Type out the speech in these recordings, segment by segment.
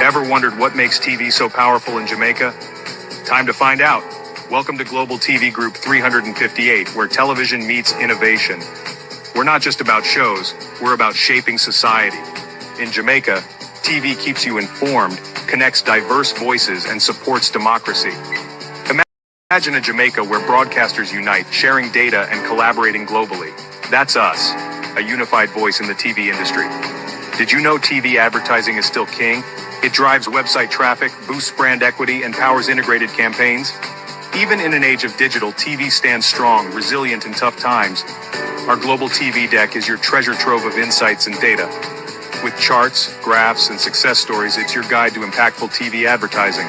Ever wondered what makes TV so powerful in Jamaica? Time to find out. Welcome to Global TV Group 358, where television meets innovation. We're not just about shows, we're about shaping society. In Jamaica, TV keeps you informed, connects diverse voices, and supports democracy. Imagine a Jamaica where broadcasters unite, sharing data and collaborating globally. That's us, a unified voice in the TV industry. Did you know TV advertising is still king? It drives website traffic, boosts brand equity, and powers integrated campaigns. Even in an age of digital, TV stands strong, resilient in tough times. Our Global TV Deck is your treasure trove of insights and data. With charts, graphs, and success stories, it's your guide to impactful TV advertising.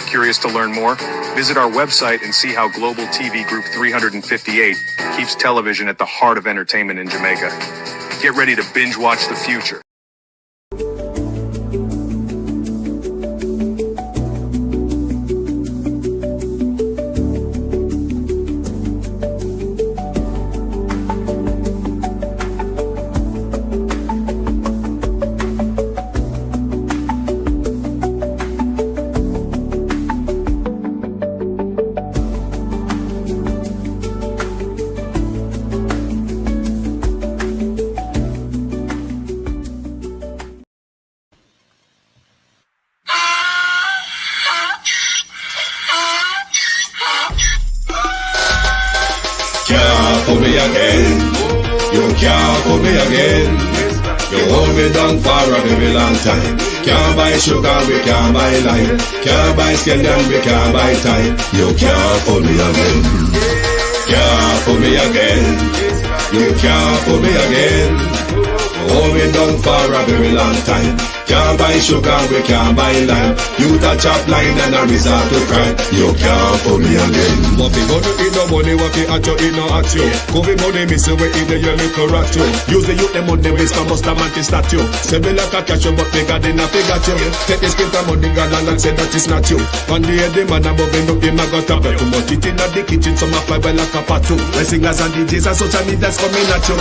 Curious to learn more? Visit our website and see how Global TV Group 358 keeps television at the heart of entertainment in Jamaica. Get ready to binge watch the future. For me again, you can't for me again. You hold me down for a very long time. Can't buy sugar, we can't buy lime. Can't buy scallion, we can't buy time. You can't for me again. Can't for me again. You can't for me again. You hold me down for a very long time. Can't buy sugar, we can't buy lime. You touch up line and a resort to cry. You can't for me again. What we gonna eat no money, what we at you, eat no at you. Covid money, me say we eat the your little rat you. Use the youth, the money, waste and bust a man to statue. Say me like a catch you, but bigger than a figure you. Take the spit of money, God, and say that is not you. On the head, the man above him, him a got a bed. Too much it in the kitchen, some a fly well like a pot too. The singers and DJs and social media's coming at you.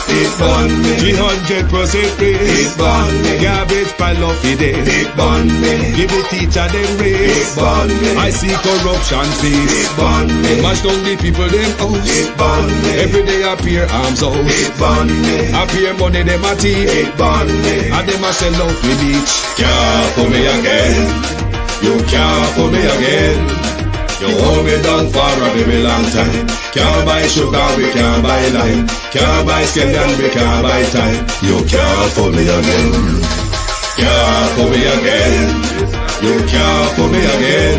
It burn me, 300% free. it burn me, Garbage pile of the day. it burn me, Give the teacher them it raise. burn me, I see corruption it please. burn me, Mash down the people them house. it burn me, Every day appear arms out. it burn me, Appear money them a thief. it burn me. And them a sell out with each. Can't for me again, you can't for me again. You hold me down for a very long time. Can't buy sugar, we can't buy lime. Can't buy scallion, we can't buy time. You can't for me again. Can't for me again. You can't for me again.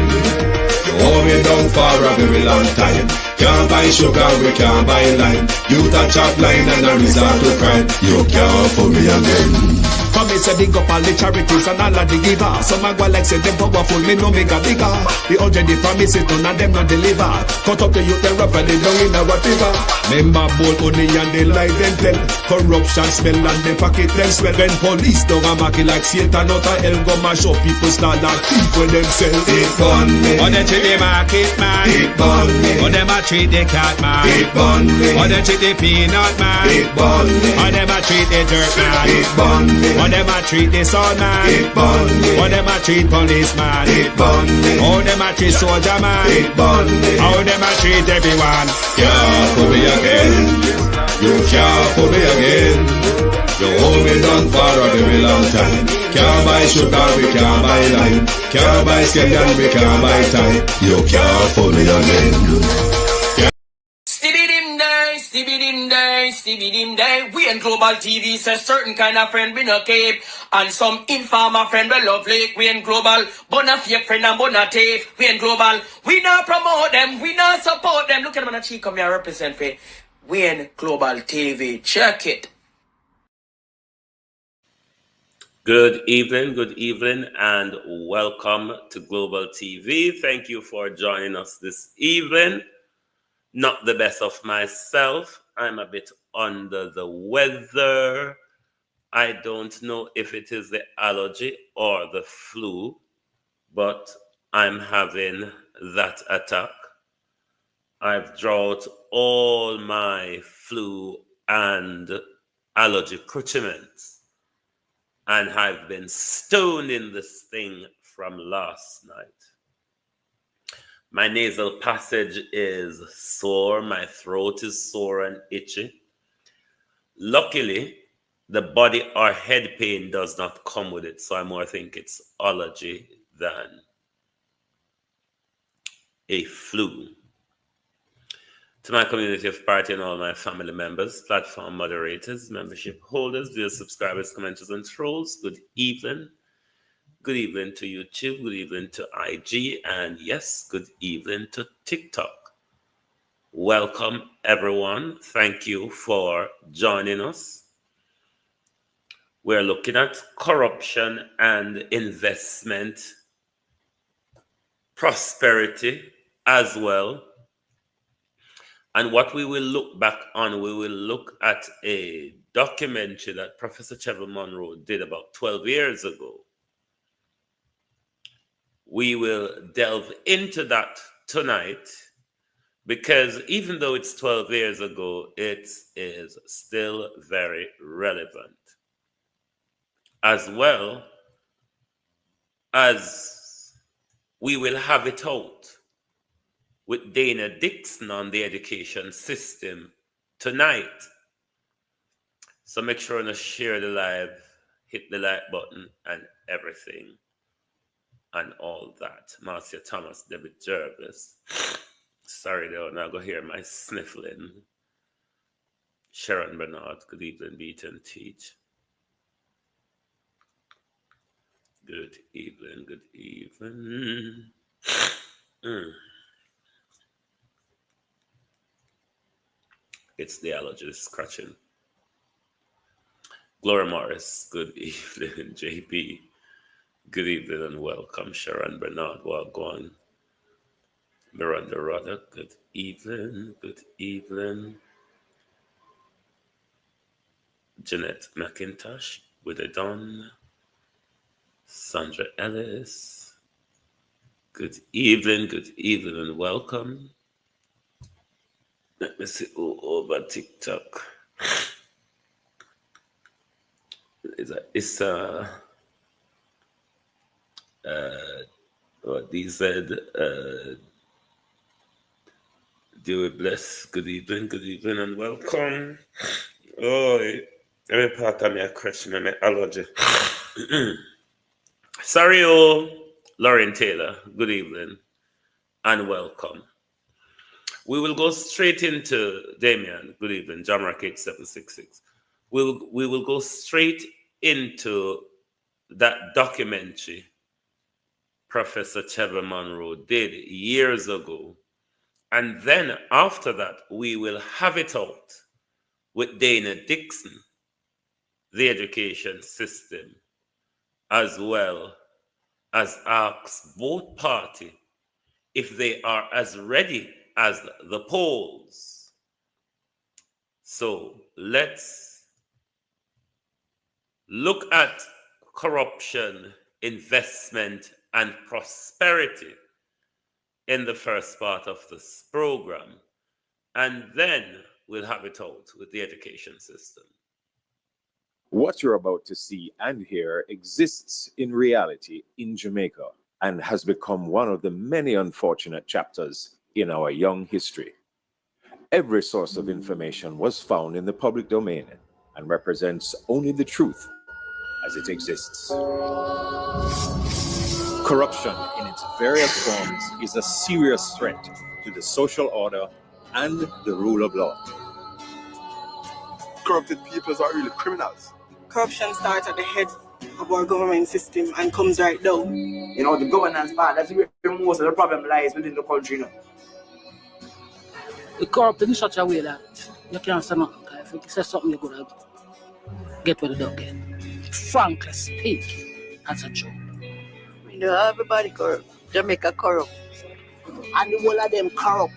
You hold me down for a very long time. Can't buy sugar, we can't buy lime. You touch up line and a resort to crime. You can't for me again. Come me say big up all the charities and all of the givers. Some a go like say them powerful, me no mega bigger. The 100 the promises, none of them not deliver. Cut up the youth, they rough and they down in a river. Member bold money and they lie them tell. Corruption smell and they pocket them swell. When police don't a market like Satan out of hell, go mash up people start like thief when them sell. It burn me, Or they treat the market man. it burn me, Or them a treat the cat man. it burn me, Or they treat the peanut man. it burn me, Or them a treat the dirt man. it burn me, Or them a treat the son man. it burn me, Or them a treat policeman. it burn me, How them a treat soldier man. it burn me. How them a treat everyone. Can't for me again, you can't for me again. You hold me down for a very long time. Can't buy sugar, we can't buy lime. Can't buy scallion, we can't buy time. You can't for me again. Stibbidim day, stibbidim day, stibbidim day. We in Global TV say certain kind of friend we no cape. And some informer friend we lovely. We in Global, bona fake friend and bona tape. We in Global, we not promote them, we not support them. Look at them on the cheek, come here represent for. We in Global TV, check it. Good evening, and welcome to Global TV. Thank you for joining us this evening. Not the best of myself. I'm a bit under the weather. I don't know if it is the allergy or the flu, but I'm having that attack. I've drawn all my flu and allergy accoutrements. and I've been stoned in this thing from last night. My nasal passage is sore, my throat is sore and itchy. Luckily, the body or head pain does not come with it, so I more think it's allergy than a flu. To my community of party and all my family members, platform moderators, membership holders, dear subscribers, commenters, and trolls, good evening. Good evening to YouTube, good evening to IG, and yes, good evening to TikTok. Welcome, everyone. Thank you for joining us. We're looking at corruption and investment, prosperity as well. And what we will look back on, we will look at a documentary that Professor Trevor Monroe did about 12 years ago. We will delve into that tonight because even though it's 12 years ago, it is still very relevant. As well as we will have it out with Dana Dixon on the education system tonight. So make sure to share the live, hit the like button and everything and all that. Marcia Thomas, David Jervis. Sorry, though, now go hear my sniffling. Sharon Bernard, good evening, Beat and Teach. Good evening, good evening. It's the allergy scratching. Gloria Morris, good evening, JP. Good evening and welcome, Sharon Bernard. Wagwan. Miranda Roddick, good evening, good evening. Jeanette McIntosh, with a Don. Sandra Ellis, good evening and welcome. Let me see over TikTok. What he said, do it bless. Good evening and welcome. Oh, every part of me a question and allergy. Sorry, Lauren Taylor, good evening and welcome. We will go straight into Damien, good evening, Jamrock 8766. We will go straight into that documentary Professor Trevor Monroe did years ago. And then after that, we will have it out with Dana Dixon, the education system, as well as ask both parties if they are as ready as the polls. So let's look at corruption, investment, and prosperity in the first part of this program. And then we'll have it out with the education system. What you're about to see and hear exists in reality in Jamaica and has become one of the many unfortunate chapters in our young history. Every source of information was found in the public domain and represents only the truth as it exists. Corruption in its various forms is a serious threat to the social order and the rule of law. Corrupted peoples are really criminals. Corruption starts at the head of our government system and comes right down. You know, the governance part, that's where most of the problem lies within the country now. It's corrupted in such a way that you can't say nothing. If you say something, you're going to get what you don't get. Frankly speaking, that's a joke. You know, everybody corrupt. Jamaica corrupt. And the whole of them corrupt.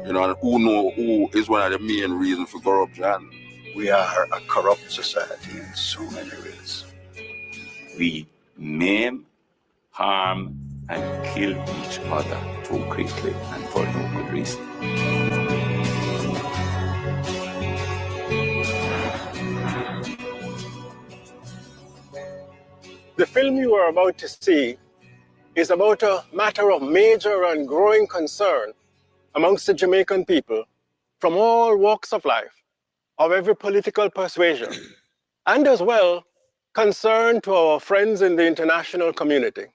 You know, and who is one of the main reasons for corruption? We are a corrupt society in so many ways. We maim, harm, and kill each other too quickly and for no good reason. The film you are about to see is about a matter of major and growing concern amongst the Jamaican people from all walks of life, of every political persuasion, and as well concern to our friends in the international community.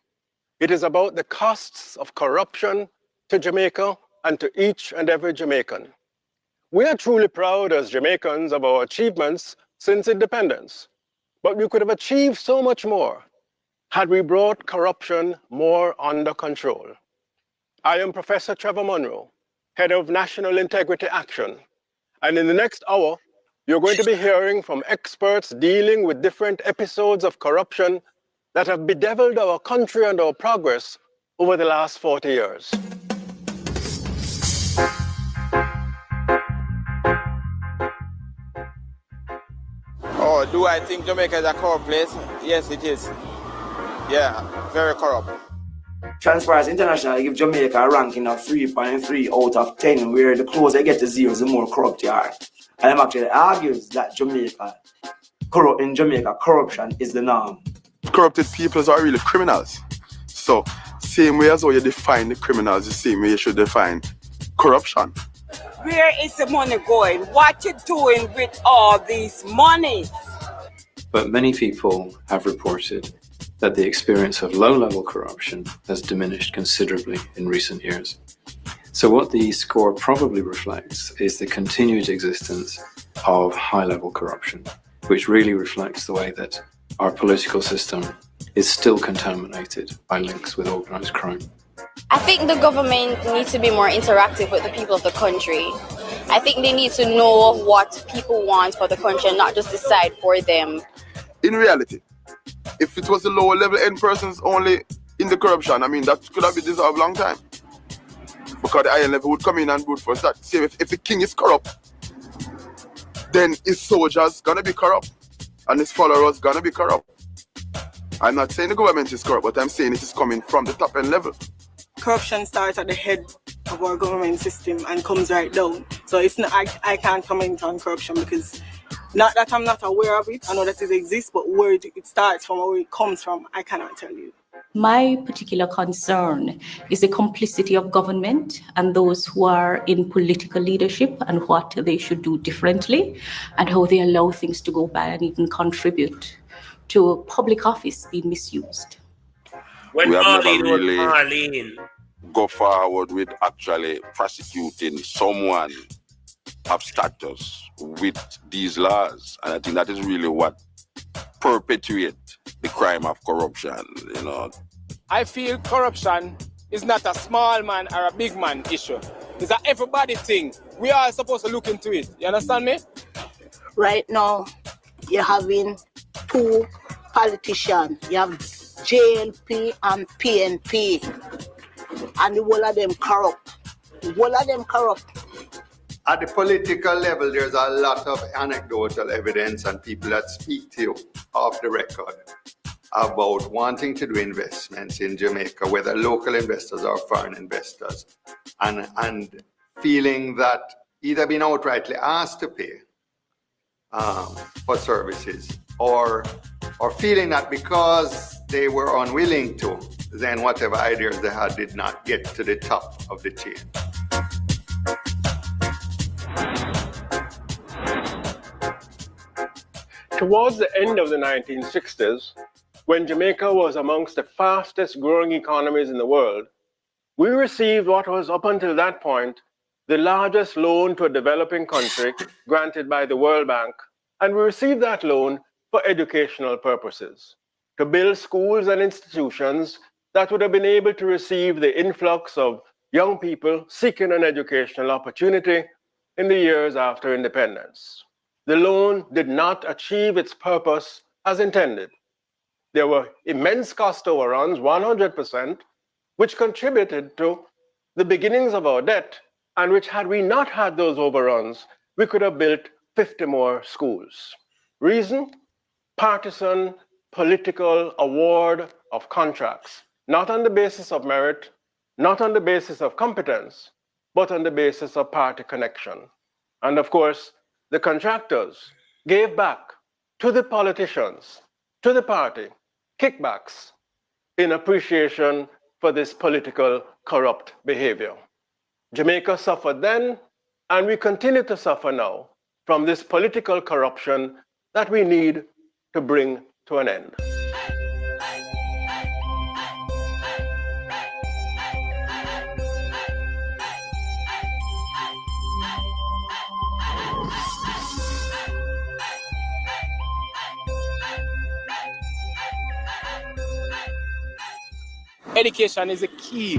It is about the costs of corruption to Jamaica and to each and every Jamaican. We are truly proud as Jamaicans of our achievements since independence, but we could have achieved so much more had we brought corruption more under control. I am Professor Trevor Monroe, Head of National Integrity Action, and in the next hour, you're going to be hearing from experts dealing with different episodes of corruption that have bedeviled our country and our progress over the last 40 years. Oh, do I think Jamaica is a corrupt place? Yes, it is. Yeah, very corrupt. Transparency International give Jamaica a ranking of 3.3 out of 10, where the closer you get to zero, the more corrupt you are. And I'm actually argues that in Jamaica, corruption is the norm. Corrupted peoples are really criminals. So, same way as how you define the criminals, the same way you should define corruption. Where is the money going? What you doing with all these monies? But many people have reported that the experience of low-level corruption has diminished considerably in recent years. So what the score probably reflects is the continued existence of high-level corruption, which really reflects the way that our political system is still contaminated by links with organized crime. I think the government needs to be more interactive with the people of the country. I think they need to know what people want for the country and not just decide for them. In reality, if it was the lower level end persons only in the corruption, I mean, that could have been dissolved a long time. Because the higher level would come in and vote for that. See, if the king is corrupt, then his soldiers gonna be corrupt. And his followers gonna be corrupt. I'm not saying the government is corrupt, but I'm saying it is coming from the top end level. Corruption starts at the head of our government system and comes right down. So it's not, I can't comment on corruption because not that I'm not aware of it, I know that it exists, but where it starts from, where it comes from, I cannot tell you. My particular concern is the complicity of government and those who are in political leadership and what they should do differently and how they allow things to go by and even contribute to public office being misused. When we have Marlene never really was Marlene, go forward with actually prosecuting someone of status with these laws. And I think that is really what perpetuates the crime of corruption, you know. I feel corruption is not a small man or a big man issue. It's an everybody thing. We are supposed to look into it. You understand me? Right now, you're having two politicians. You have JLP and PNP. And the whole of them corrupt. The whole of them corrupt. At the political level, there's a lot of anecdotal evidence and people that speak to you off the record about wanting to do investments in Jamaica, whether local investors or foreign investors, and feeling that either being outrightly asked to pay for services or feeling that because they were unwilling to, then whatever ideas they had did not get to the top of the chain. Towards the end of the 1960s, when Jamaica was amongst the fastest growing economies in the world, we received what was up until that point the largest loan to a developing country granted by the World Bank, and we received that loan for educational purposes, to build schools and institutions that would have been able to receive the influx of young people seeking an educational opportunity in the years after independence. The loan did not achieve its purpose as intended. There were immense cost overruns, 100%, which contributed to the beginnings of our debt, and which, had we not had those overruns, we could have built 50 more schools. Reason? Partisan, political award of contracts, not on the basis of merit, not on the basis of competence, but on the basis of party connection. And of course, the contractors gave back to the politicians, to the party, kickbacks in appreciation for this political corrupt behavior. Jamaica suffered then, and we continue to suffer now from this political corruption that we need to bring to an end. Education is a key.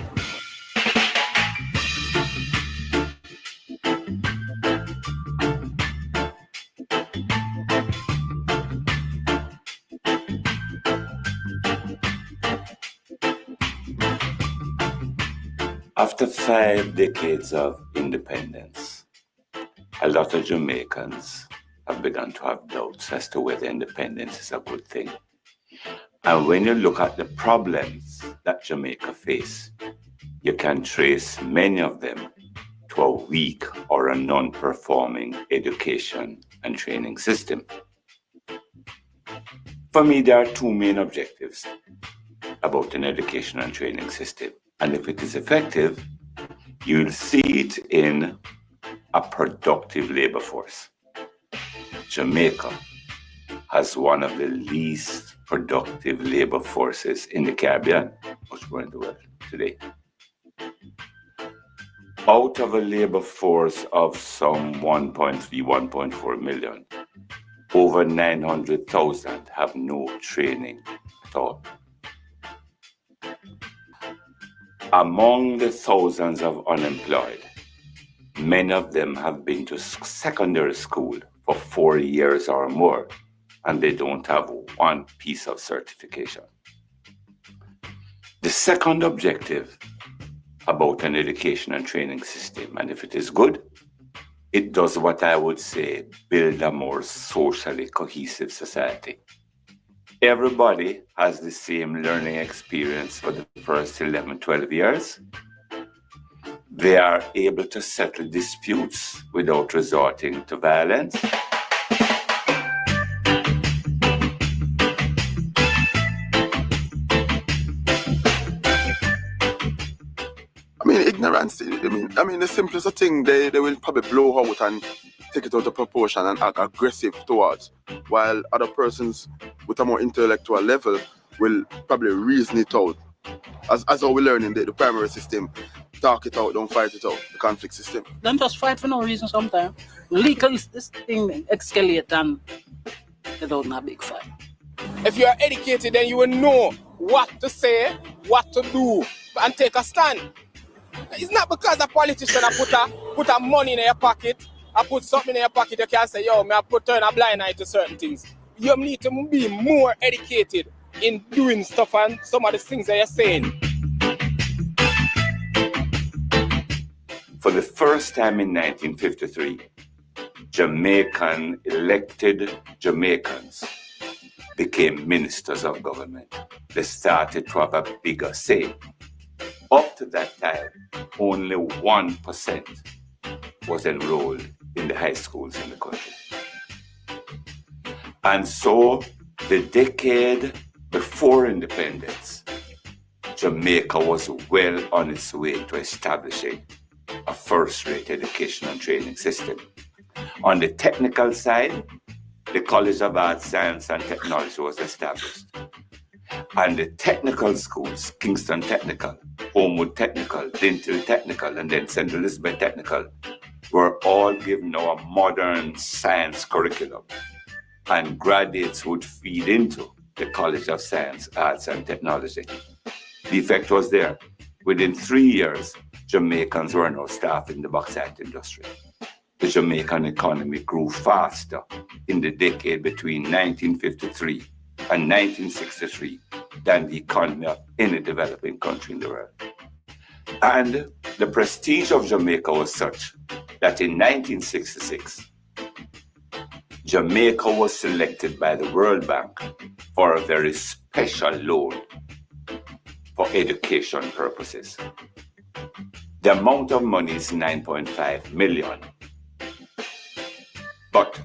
After 5 decades of independence, a lot of Jamaicans have begun to have doubts as to whether independence is a good thing. And when you look at the problems that Jamaica face, you can trace many of them to a weak or a non-performing education and training system. For me, there are two main objectives about an education and training system. And if it is effective, you'll see it in a productive labor force. Jamaica has one of the least productive labor forces in the Caribbean, much more in the world today. Out of a labor force of some 1.3, 1.4 million, over 900,000 have no training at all. Among the thousands of unemployed, many of them have been to secondary school for 4 years or more, and they don't have one piece of certification. The second objective about an education and training system, and if it is good, it does what I would say, build a more socially cohesive society. Everybody has the same learning experience for the first 11, 12 years. They are able to settle disputes without resorting to violence. Ignorance, I mean, the simplest thing, they will probably blow out and take it out of proportion and act aggressive towards, while other persons with a more intellectual level will probably reason it out. As how we learn in the primary system, talk it out, don't fight it out, the conflict system. Don't just fight for no reason sometimes. Legal is this thing escalate and get out in a big fight. If you are educated, then you will know what to say, what to do, and take a stand. It's not because a politician put a money in your pocket, I put something in your pocket, you can say, yo, I turn a blind eye to certain things. You need to be more educated in doing stuff and some of the things that you're saying. For the first time in 1953, Jamaican elected Jamaicans became ministers of government. They started to have a bigger say. Up to that time, only 1% was enrolled in the high schools in the country. And so, the decade before independence, Jamaica was well on its way to establishing a first-rate education and training system. On the technical side, the College of Arts, Science and Technology was established. And the technical schools, Kingston Technical, Homewood Technical, Lintel Technical, and then St. Elizabeth Technical, were all given a modern science curriculum. And graduates would feed into the College of Science, Arts and Technology. The effect was there. Within 3 years, Jamaicans were now staffing the bauxite industry. The Jamaican economy grew faster in the decade between 1953 and 1963 than the economy of any developing country in the world. And the prestige of Jamaica was such that in 1966, Jamaica was selected by the World Bank for a very special loan for education purposes. The amount of money is 9.5 million. But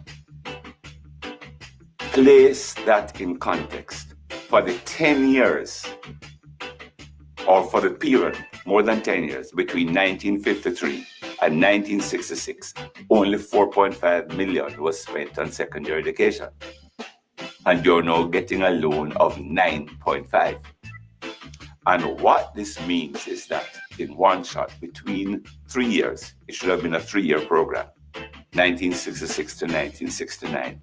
place that in context. for the 10 years, or for the period, more than 10 years, between 1953 and 1966, only 4.5 million was spent on secondary education. And you're now getting a loan of 9.5. And what this means is that in one shot, between 3 years, it should have been a 3-year program, 1966 to 1969,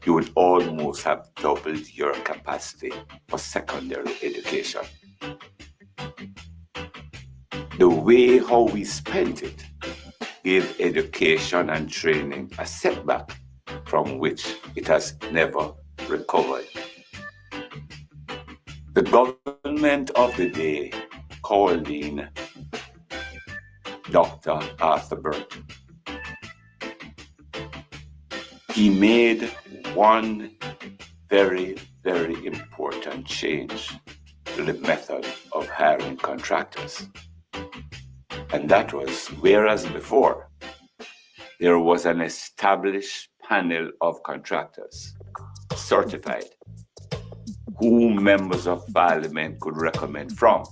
you would almost have doubled your capacity for secondary education. The way how we spent it gave education and training a setback from which it has never recovered. The government of the day called in Dr. Arthur Burt. He made one very, very important change to the method of hiring contractors. And that was, whereas before, there was an established panel of contractors, certified, who members of parliament could recommend from,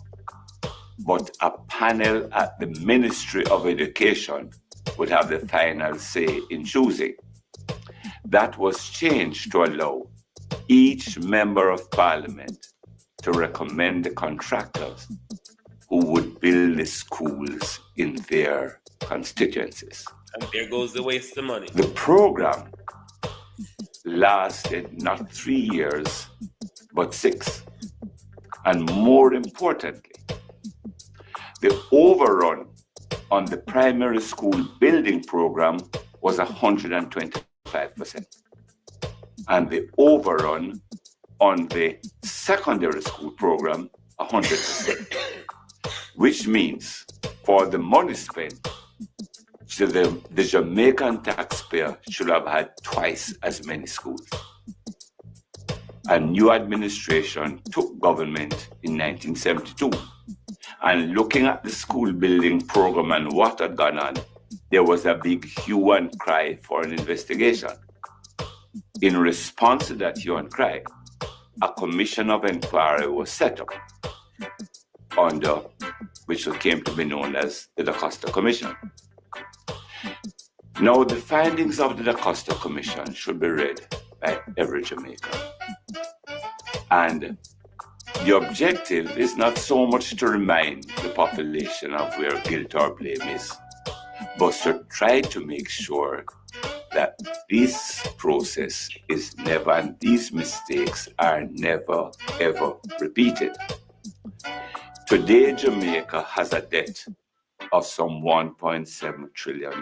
but a panel at the Ministry of Education would have the final say in choosing. That was changed to allow each member of parliament to recommend the contractors who would build the schools in their constituencies. And there goes the waste of money. The program lasted not 3 years, but 6. And more importantly, the overrun on the primary school building program was 125%. And the overrun on the secondary school program, 100%. Which means for the money spent, the Jamaican taxpayer should have had twice as many schools. A new administration took government in 1972. And looking at the school building program and what had gone on, there was a big hue and cry for an investigation. In response to that hue and cry, a commission of inquiry was set up under which came to be known as the Da Costa Commission. Now, the findings of the Da Costa Commission should be read by every Jamaican. And the objective is not so much to remind the population of where guilt or blame is, but to try to make sure that this process is never, and these mistakes are never, ever repeated. Today, Jamaica has a debt of some $1.7 trillion.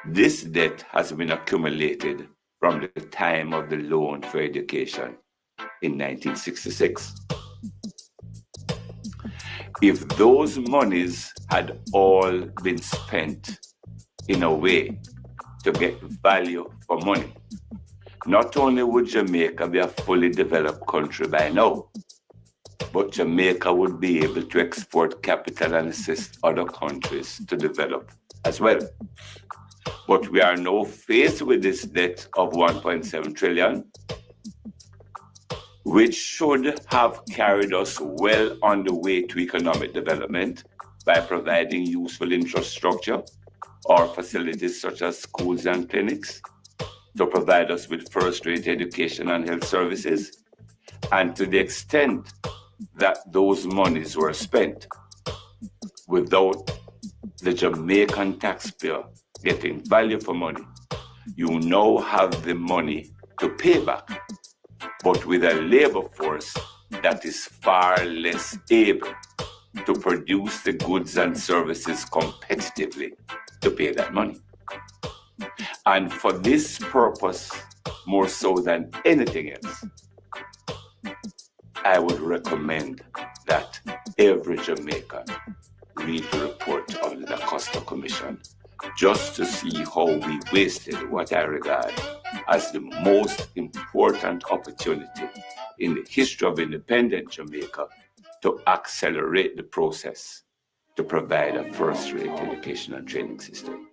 This debt has been accumulated from the time of the loan for education in 1966. If those monies had all been spent in a way to get value for money, not only would Jamaica be a fully developed country by now, but Jamaica would be able to export capital and assist other countries to develop as well. But we are now faced with this debt of 1.7 trillion, which should have carried us well on the way to economic development by providing useful infrastructure or facilities such as schools and clinics to provide us with first-rate education and health services. And to the extent that those monies were spent without the Jamaican taxpayer getting value for money, you now have the money to pay back, but with a labor force that is far less able to produce the goods and services competitively to pay that money. And for this purpose, more so than anything else, I would recommend that every Jamaican read the report of the Da Costa Commission just to see how we wasted what I regard as the most important opportunity in the history of independent Jamaica to accelerate the process to provide a first-rate education and training system.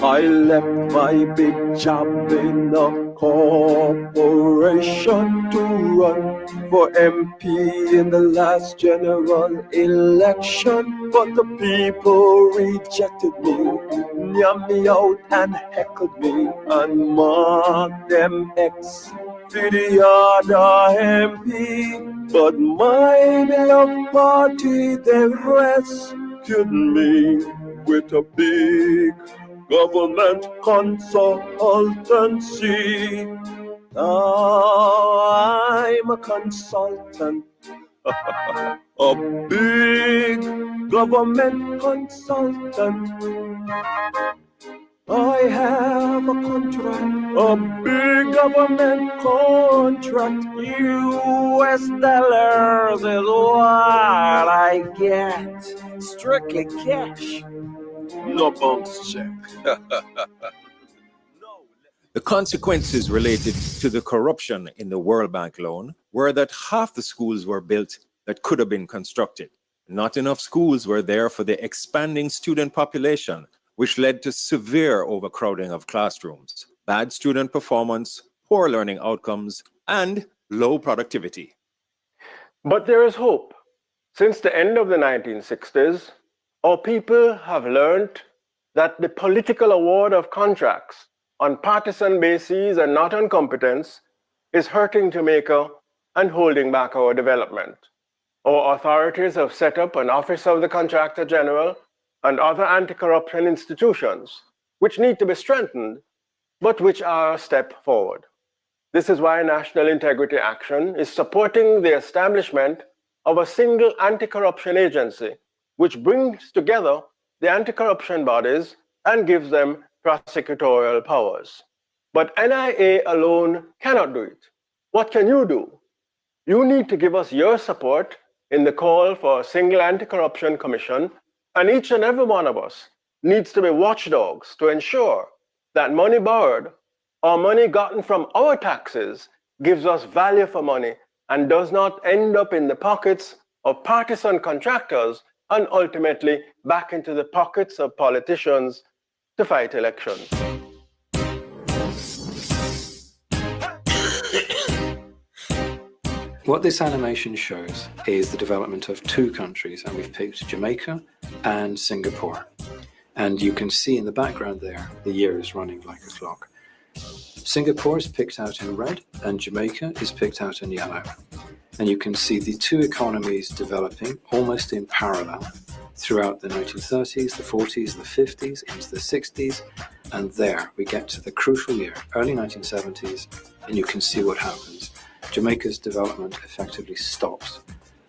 I left my big job in a corporation to run for MP in the last general election, but the people rejected me, yammed me out and heckled me and marked them X to the other MP. But my beloved party, they rescued me with a big government consultancy. Now I'm a consultant, a big government consultant. I have a contract, a big government contract. US dollars is what I get. Strictly cash, no bounce check. The consequences related to the corruption in the World Bank loan were that half the schools were built that could have been constructed. Not enough schools were there for the expanding student population, which led to severe overcrowding of classrooms, bad student performance, poor learning outcomes, and low productivity. But there is hope. Since the end of the 1960s, our people have learned that the political award of contracts on partisan bases and not on competence is hurting Jamaica and holding back our development. Our authorities have set up an Office of the Contractor General and other anti-corruption institutions, which need to be strengthened, but which are a step forward. This is why National Integrity Action is supporting the establishment of a single anti-corruption agency, which brings together the anti-corruption bodies and gives them prosecutorial powers. But NIA alone cannot do it. What can you do? You need to give us your support in the call for a single anti-corruption commission, and each and every one of us needs to be watchdogs to ensure that money borrowed or money gotten from our taxes gives us value for money and does not end up in the pockets of partisan contractors and ultimately back into the pockets of politicians to fight elections. What this animation shows is the development of two countries, and we've picked Jamaica and Singapore. And you can see in the background there, the year is running like a clock. Singapore is picked out in red and Jamaica is picked out in yellow. And you can see the two economies developing almost in parallel throughout the 1930s, the 40s, the 50s, into the 60s. And there we get to the crucial year, early 1970s, and you can see what happens. Jamaica's development effectively stops,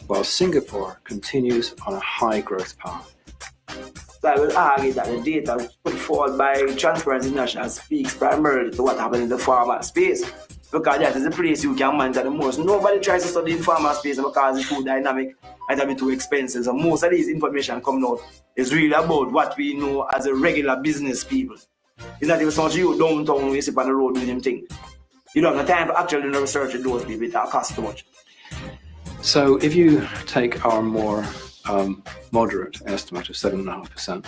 while Singapore continues on a high growth path. So I will argue that the data put forward by Transparency International speaks primarily to what happened in the farmer space, because that is the place you can monitor the most. Nobody tries to study in farmer space because it's too dynamic and a bit too expensive. So most of these information coming out is really about what we know as a regular business people. It's not even so much you downtown when you sit on the road doing them thing. You don't have time for actually research in those people. It costs too much. So if you take our more moderate estimate of 7.5%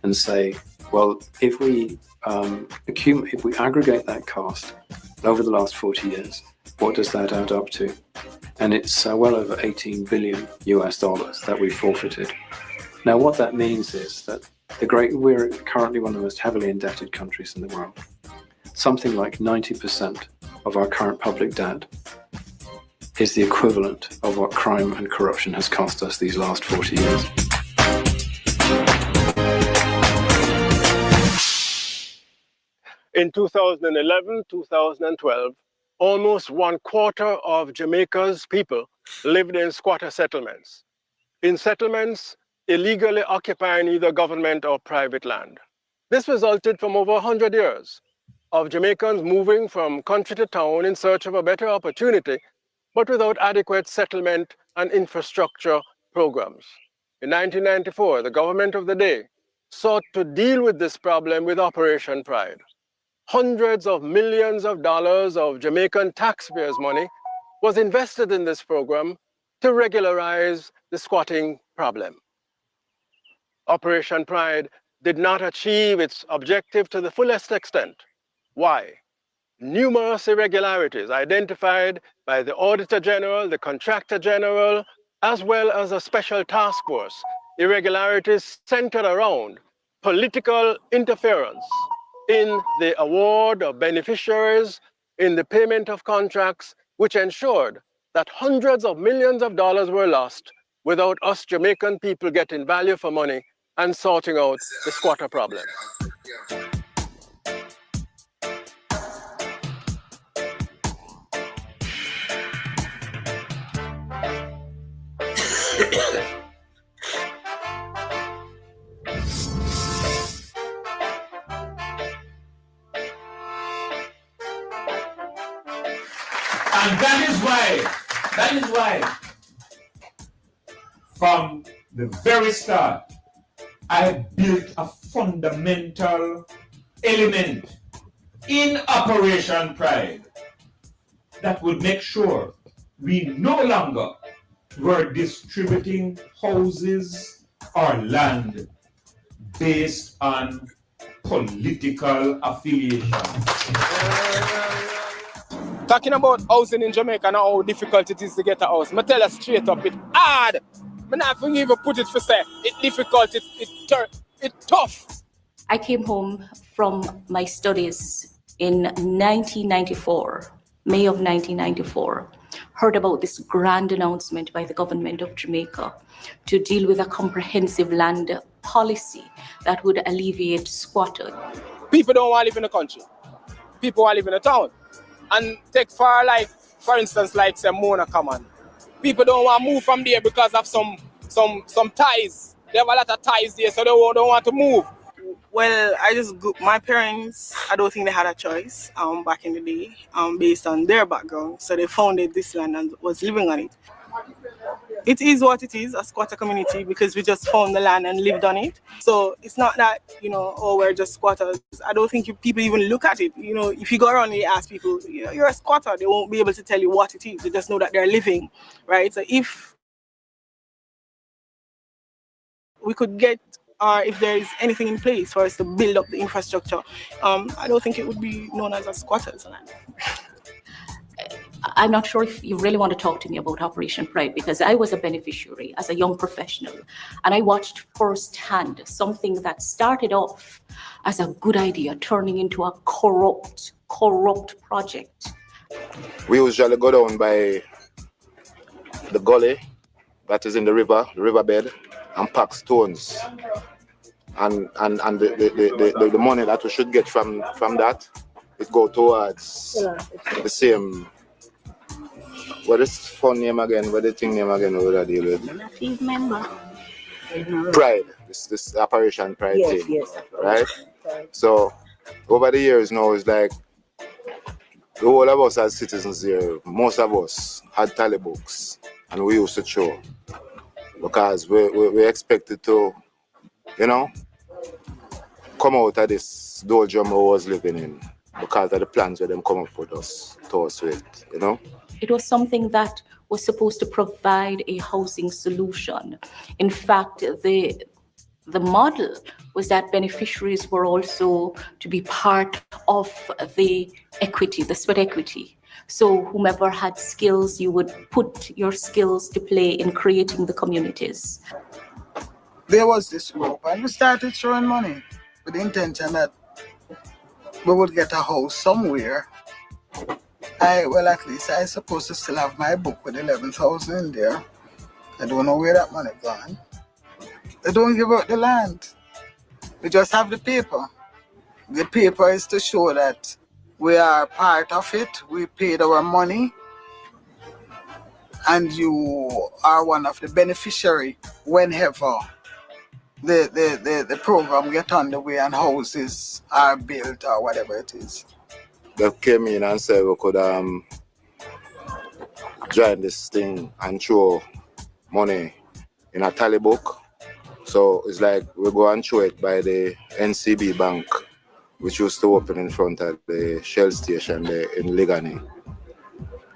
and say, well, if we aggregate that cost over the last 40 years, what does that add up to? And it's well over $18 billion that we've forfeited. Now, what that means is that we're currently one of the most heavily indebted countries in the world. Something like 90% of our current public debt is the equivalent of what crime and corruption has cost us these last 40 years. In 2011, 2012, almost 1/4 of Jamaica's people lived in squatter settlements. In settlements, illegally occupying either government or private land. This resulted from over 100 years of Jamaicans moving from country to town in search of a better opportunity, but without adequate settlement and infrastructure programs. In 1994, the government of the day sought to deal with this problem with Operation Pride. Hundreds of millions of dollars of Jamaican taxpayers' money was invested in this program to regularize the squatting problem. Operation Pride did not achieve its objective to the fullest extent. Why? Numerous irregularities identified by the Auditor General, the Contractor General, as well as a special task force. Irregularities centered around political interference in the award of beneficiaries, in the payment of contracts, which ensured that hundreds of millions of dollars were lost without us Jamaican people getting value for money and sorting out the squatter problem. And that is why, from the very start, I built a fundamental element in Operation Pride that would make sure we no longer were distributing houses or land based on political affiliation. Talking about housing in Jamaica and how difficult it is to get a house. I tell you straight up, it's hard. I'm not even put it for say. It's difficult, it's tough. I came home from my studies in 1994, May of 1994, heard about this grand announcement by the government of Jamaica to deal with a comprehensive land policy that would alleviate squatters. People don't want to live in the country. People want to live in a town. And take for instance, like say Mona Common. People don't want to move from there because of some ties. They have a lot of ties there, so they don't want to move. Well, my parents, I don't think they had a choice back in the day based on their background. So they founded this land and was living on it. It is what it is, a squatter community, because we just found the land and lived on it. So it's not that, oh, we're just squatters. I don't think people even look at it. If you go around and you ask people, you're a squatter, they won't be able to tell you what it is. They just know that they're living, right? So if we could get, or if there is anything in place for us to build up the infrastructure, I don't think it would be known as a squatter's land. I'm not sure if you really want to talk to me about Operation Pride, because I was a beneficiary as a young professional, and I watched firsthand something that started off as a good idea turning into a corrupt project. We usually go down by the gully that is in the riverbed, and pack stones. And the money that we should get from that, it go towards the same. What is fund name again? What the thing name again? What I deal with? Please remember. Pride. This Operation Pride thing. Yes. Right? So over the years now, it's like the whole of us as citizens here, most of us had tally books, and we used to show because we expected to, come out of this doldrum we was living in because of the plans where them come up with us, to us with, It was something that was supposed to provide a housing solution. In fact, the model was that beneficiaries were also to be part of the equity, the sweat equity. So whomever had skills, you would put your skills to play in creating the communities. There was this group, and we started throwing money with the intention that we would get a house somewhere. At least I supposed to still have my book with 11,000 in there. I don't know where that money gone. They don't give out the land. We just have the paper. The paper is to show that we are part of it. We paid our money, and you are one of the beneficiary whenever the program get underway and houses are built or whatever it is. They came in and said we could join this thing and throw money in a tally book. So it's like we go and throw it by the NCB Bank, which used to open in front of the Shell station there in Ligani.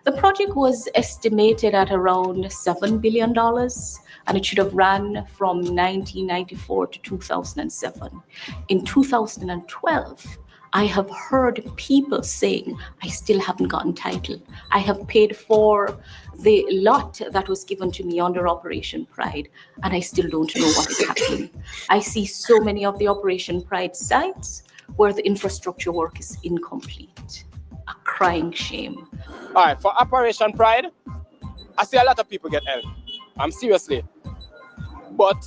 The project was estimated at around $7 billion, and it should have ran from 1994 to 2007. In 2012, I have heard people saying, I still haven't gotten title. I have paid for the lot that was given to me under Operation Pride, and I still don't know what is happening. I see so many of the Operation Pride sites where the infrastructure work is incomplete. A crying shame. All right, for Operation Pride, I see a lot of people get help. Seriously. But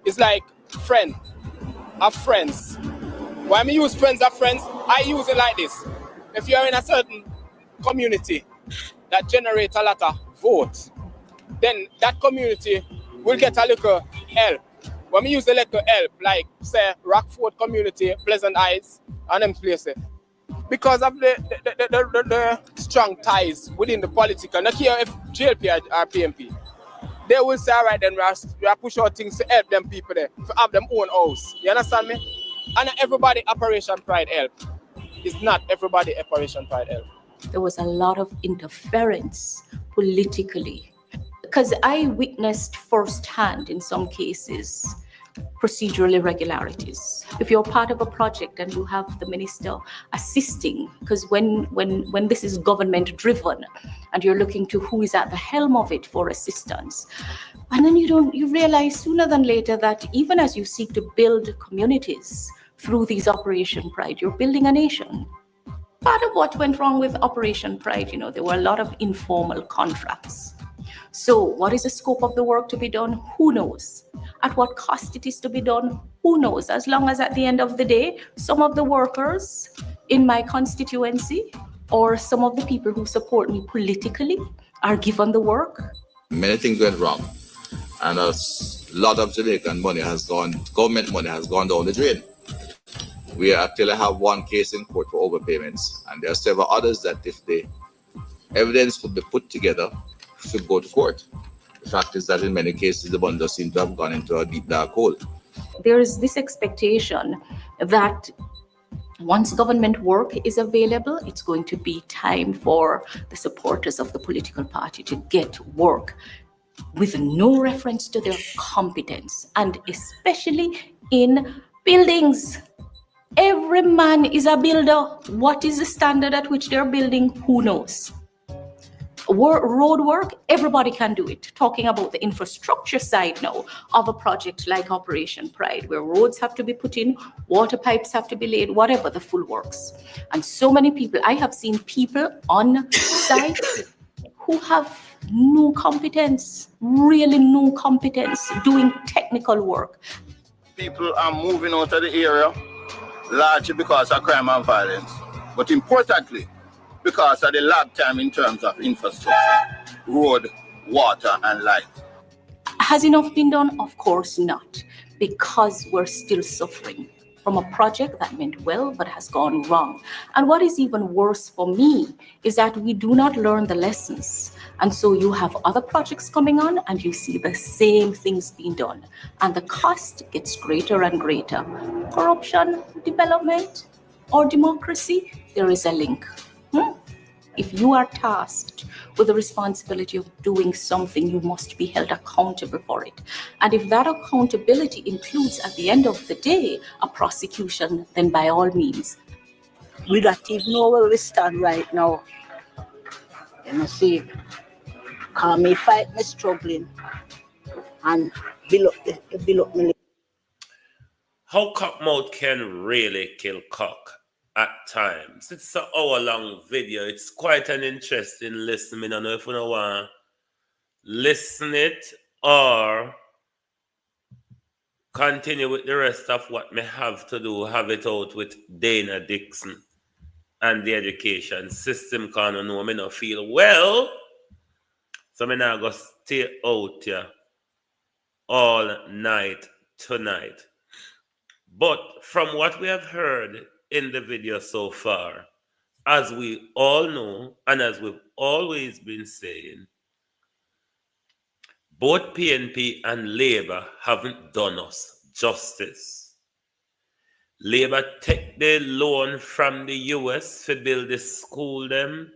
it's like friend of friends. When I use friends of friends, I use it like this. If you're in a certain community that generates a lot of votes, then that community will get a little help. When we use a little help, like say Rockford community, Pleasant Heights, and them places, because of the strong ties within the political, not here if JLP or PMP, they will say, all right, then we are push out things to help them people there, to have them own house. You understand me? And everybody Operation Pride help. It's not everybody Operation Pride help. There was a lot of interference politically, because I witnessed firsthand in some cases procedural irregularities. If you're part of a project and you have the minister assisting, because when this is government driven and you're looking to who is at the helm of it for assistance, and then you realize sooner than later that even as you seek to build communities through these Operation Pride, you're building a nation. Part of what went wrong with Operation Pride, there were a lot of informal contracts. So what is the scope of the work to be done? Who knows? At what cost it is to be done? Who knows? As long as at the end of the day, some of the workers in my constituency or some of the people who support me politically are given the work. Many things went wrong, and a lot of Jamaican money government money has gone down the drain. We actually have one case in court for overpayments, and there are several others that if the evidence could be put together, should go to court. The fact is that in many cases, the money does seem to have gone into a deep dark hole. There is this expectation that once government work is available, it's going to be time for the supporters of the political party to get work with no reference to their competence, and especially in buildings. Every man is a builder. What is the standard at which they're building? Who knows? Road work, everybody can do it. Talking about the infrastructure side now of a project like Operation Pride, where roads have to be put in, water pipes have to be laid, whatever, the full works. And so many people, I have seen people on site who have no competence, really no competence, doing technical work. People are moving out of the area largely because of crime and violence, but importantly, because of the lag time in terms of infrastructure, road, water, and light. Has enough been done? Of course not, because we're still suffering from a project that meant well but has gone wrong. And what is even worse for me is that we do not learn the lessons. And so you have other projects coming on and you see the same things being done. And the cost gets greater and greater. Corruption, development, or democracy, there is a link. If you are tasked with the responsibility of doing something, you must be held accountable for it. And if that accountability includes, at the end of the day, a prosecution, then by all means. We don't even know where we stand right now. You see, call me fight me struggling and build up me. How cockmouth can really kill cock at times. It's an hour-long video. It's quite an interesting listen. I don't know if you want to listen it or continue with the rest of what me have to do, have it out with Dana Dixon and the education system. Can you know me not feel well? So me now go stay out here all night tonight. But from what we have heard in the video so far, as we all know, and as we've always been saying, both PNP and Labour haven't done us justice. Labour take the loan from the US to build the school them,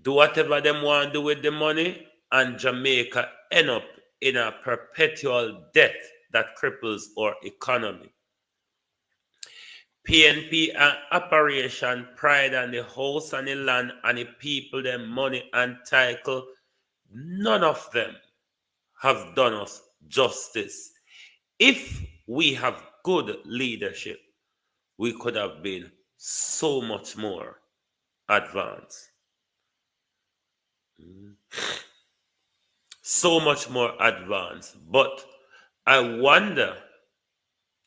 do whatever them want to do with the money, and Jamaica end up in a perpetual debt that cripples our economy. PNP and Operation Pride and the house and the land and the people, them money and title, none of them have done us justice. If we have good leadership, we could have been so much more advanced. So much more advanced. But I wonder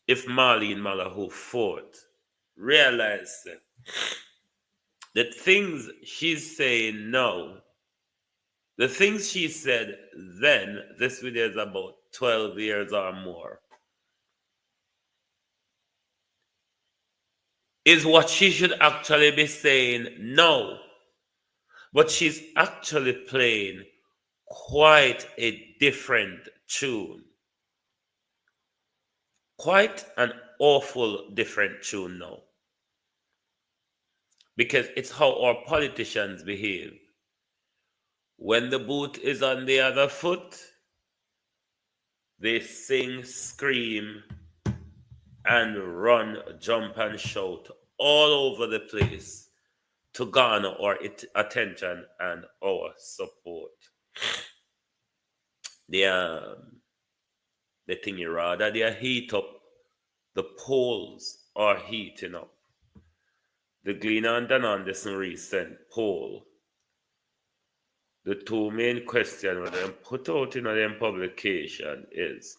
if Marlene Malahou Ford realized that things she's saying now, the things she said then, this video is about 12 years or more, is what she should actually be saying now. But she's actually playing quite a different tune. Quite an awful different tune now. Because it's how our politicians behave. When the boot is on the other foot, they sing, scream, and run, jump, and shout all over the place to garner our attention and our support. The thing is rather they heat up. The polls are heating up. The Gleaner and Dan Anderson recent poll, the two main questions that they put out in their publication is,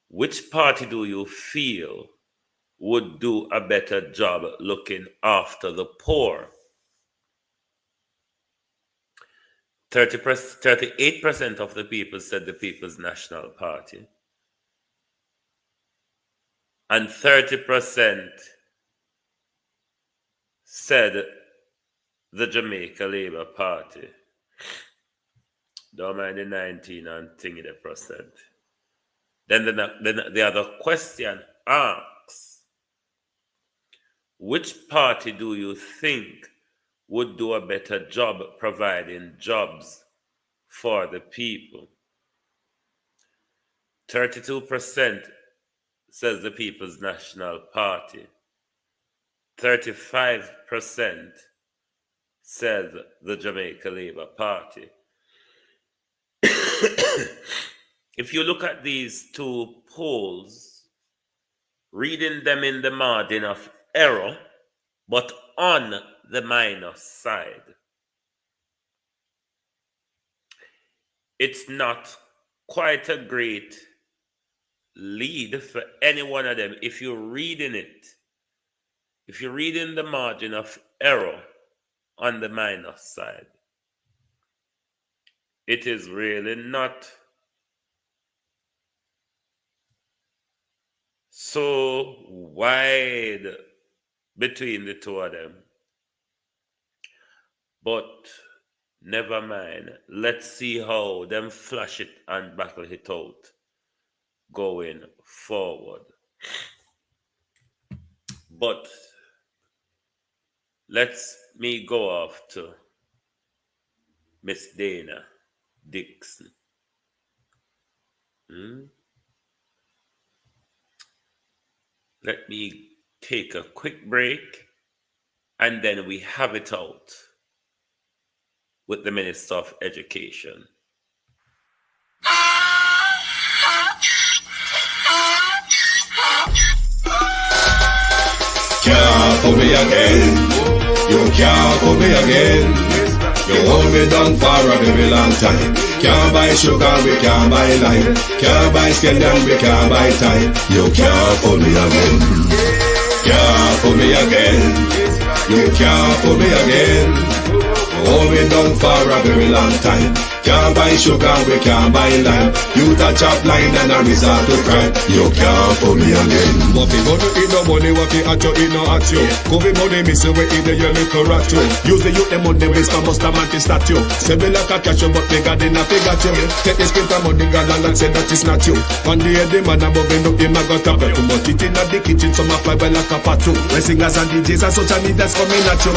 which party do you feel would do a better job looking after the poor? 38% of the people said the People's National Party. And 30% said the Jamaica Labour Party. Don't mind the 19 and thingy the percent. Then the other question asks, which party do you think would do a better job providing jobs for the people? 32% says the People's National Party. 35% says the Jamaica Labour Party. If you look at these two polls, reading them in the margin of error, but on the minus side, it's not quite a great lead for any one of them. If you're reading it, if you're reading the margin of error on the minus side, it is really not so wide between the two of them. But never mind. Let's see how them flash it and battle it out going forward. But let's me go off to Miss Dana Dixon. Let me take a quick break and then we have it out with the Minister of Education. Can't put me again. You can't put me again. You hold me down for a very long time. Can't buy sugar, we can't buy lime. Can't buy scandal, we can't buy time. You can't put me again. Can't put me again. You can't put me again. Hold me down for a a very long time. Can't buy sugar, we can't buy lime. You touch up line and a resort to crime. You can't pull me again. What fi money in no money, what fi at you in no at you. Covid money missing we in the your little rat you. Use the youth them money waste and bust a man to statue. Say me like a catch you but bigger than a figure you. Take the spit of money girl and say that is not you. On the head the man above him up him a got up. Too much it in the kitchen some a fly by like a patu. When singers and DJs and social media's coming at you.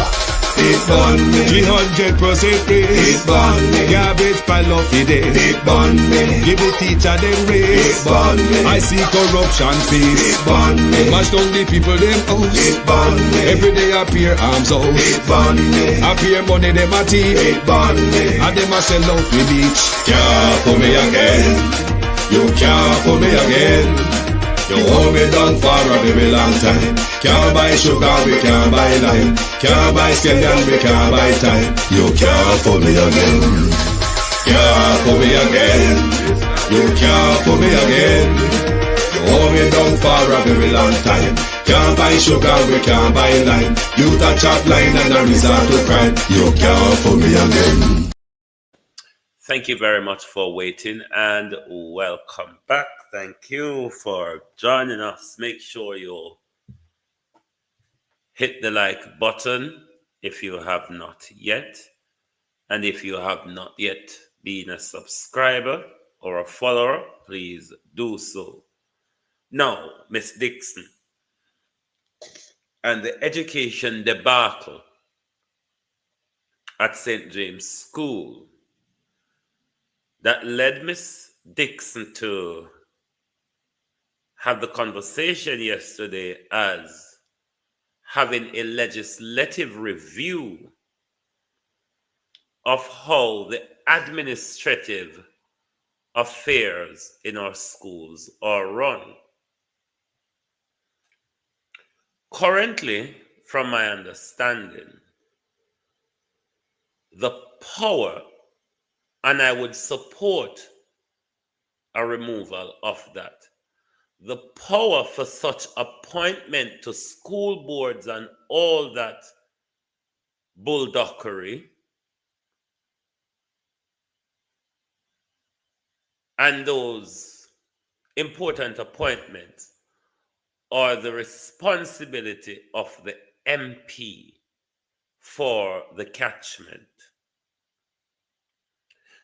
It burn me 300% raise. It burn me garbage pile of the day. It burn me give the teacher them raise. It burn me I see corruption face. It burn me mash down the people them house. It burn me every day appear arms out. It burn me appear money them a thief. It burn me and them a sell out with each. Can't for me again. You can't for me again. You hold me down for a very long time. Can't buy sugar, we can't buy lime. Can't buy scallion, we can't buy time. You can't fool me again. Can't fool me again. You can't fool me again. You hold me down for a very long time. Can't buy sugar, we can't buy lime. You touch up line and a resort to crime. You can't fool me again. Thank you very much for waiting and welcome back. Thank you for joining us. Make sure you hit the like button if you have not yet. And if you have not yet been a subscriber or a follower, please do so. Now, Miss Dixon and the education debacle at St. James School that led Miss Dixon to have the conversation yesterday as having a legislative review of how the administrative affairs in our schools are run. Currently, from my understanding, the power, and I would support a removal of that, the power for such appointment to school boards and all that bullduckery and those important appointments are the responsibility of the MP for the catchment.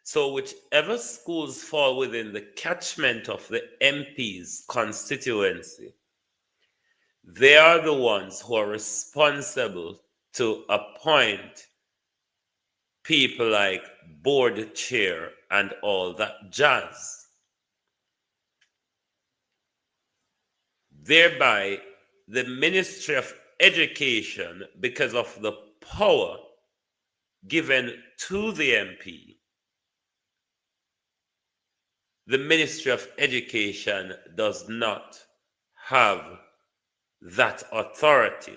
So whichever schools fall within the catchment of the MP's constituency, they are the ones who are responsible to appoint people like board chair and all that jazz. Thereby, the Ministry of Education, because of the power given to the MP, the Ministry of Education does not have that authority.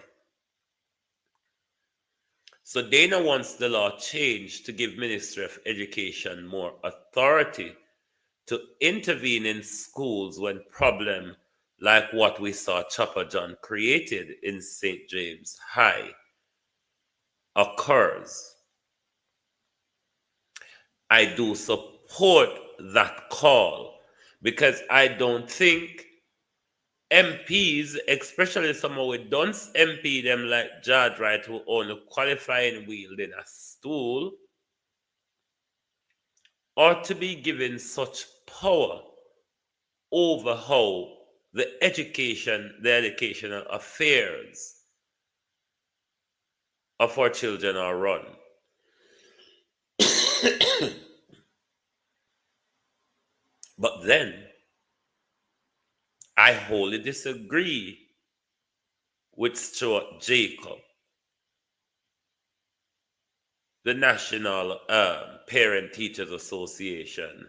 So Dana wants the law changed to give Ministry of Education more authority to intervene in schools when problem like what we saw Chopper John created in St. James High occurs. I do support that call because I don't think MPs, especially someone with dunce MP, them like Judge Wright, who own a qualifying wheel in a stool, ought to be given such power over how the educational affairs of our children are run. But then, I wholly disagree with Stuart Jacob, the National Parent Teachers Association.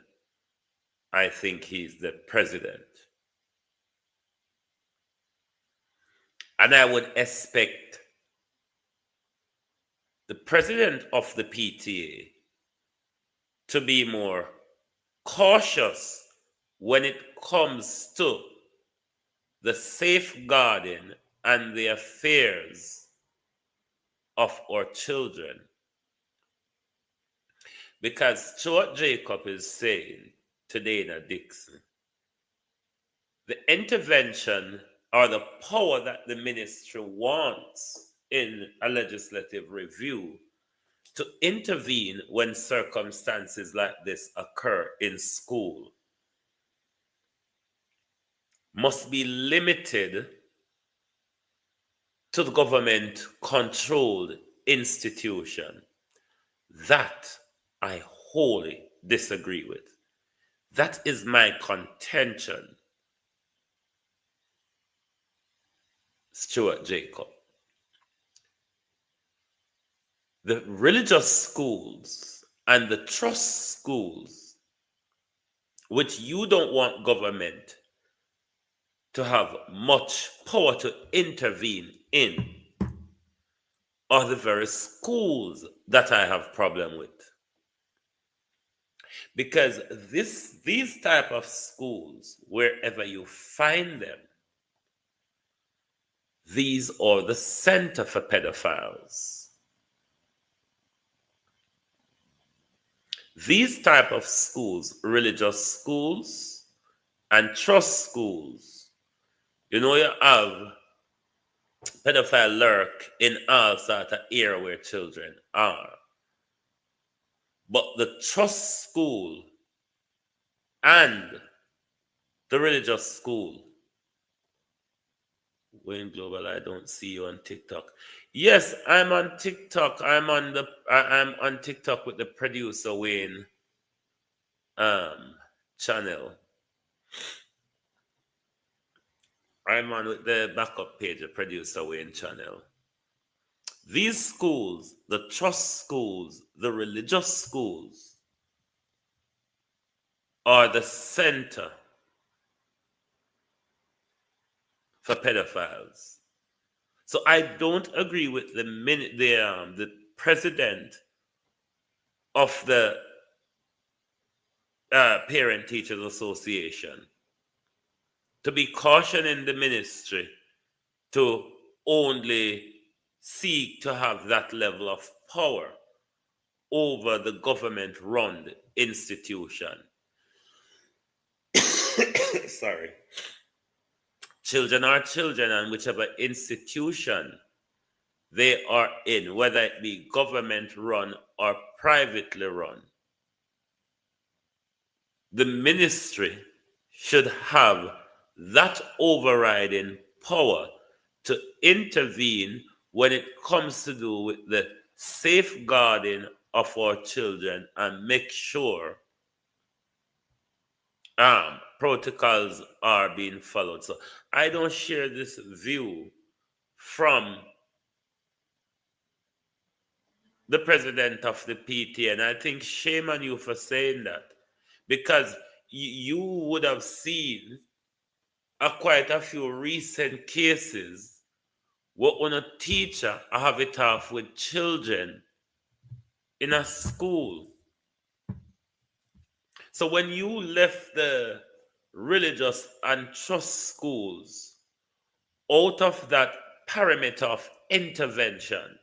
I think he's the president. And I would expect the president of the PTA to be more cautious when it comes to the safeguarding and the affairs of our children. Because Stuart Jacob is saying to Dana Dixon, the intervention or the power that the ministry wants in a legislative review to intervene when circumstances like this occur in school must be limited to the government-controlled institution. That I wholly disagree with. That is my contention, Stuart Jacob. The religious schools and the trust schools, which you don't want government to have much power to intervene in, are the very schools that I have problem with. Because these type of schools, wherever you find them, these are the center for pedophiles. These type of schools, religious schools and trust schools, you have pedophile lurk in all sorts of area where children are. But the trust school and the religious school, Wayne Global, I don't see you on TikTok. Yes, I'm on TikTok. I'm on TikTok with the producer Wayne channel. I'm on with the backup page, the producer Wayne channel. These schools, the trust schools, the religious schools, are the center for pedophiles. So I don't agree with the president of the Parent Teachers Association to be cautioning the ministry to only seek to have that level of power over the government-run institution. Sorry. Children are children, and whichever institution they are in, whether it be government-run or privately run, the ministry should have that overriding power to intervene when it comes to do with the safeguarding of our children and make sure protocols are being followed. So I don't share this view from the president of the PTA, and I think shame on you for saying that, because you would have seen quite a few recent cases where when a teacher have it off with children in a school. So when you left the religious and trust schools out of that perimeter of intervention,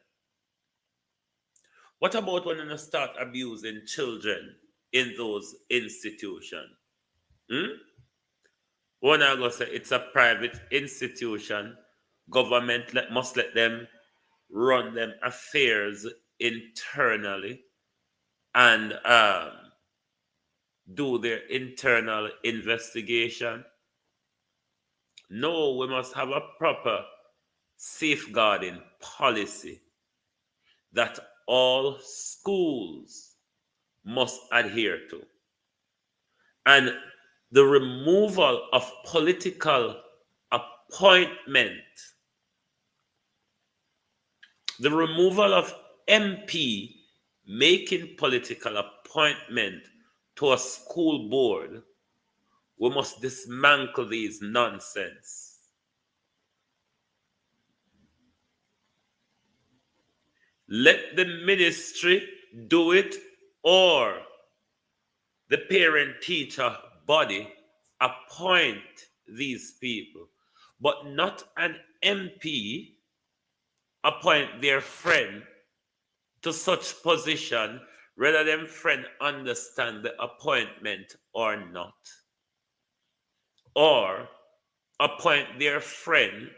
what about when you start abusing children in those institutions? When I go say it's a private institution, government must let them run them affairs internally and do their internal investigation. No, we must have a proper safeguarding policy that all schools must adhere to. And the removal of political appointment, the removal of MP making political appointment to a school board, we must dismantle these nonsense. Let the ministry do it, or the parent-teacher body appoint these people, but not an MP appoint their friend to such position whether them friend understand the appointment or not, or appoint their friend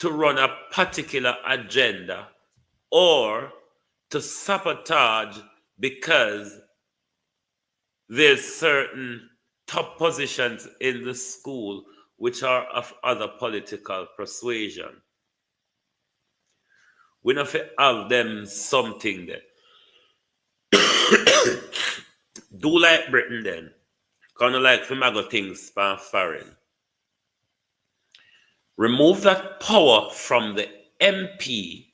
to run a particular agenda or to sabotage because there's certain top positions in the school which are of other political persuasion. We not have them something there. Do like Britain then. Kind of like Fimago things from foreign. Remove that power from the MP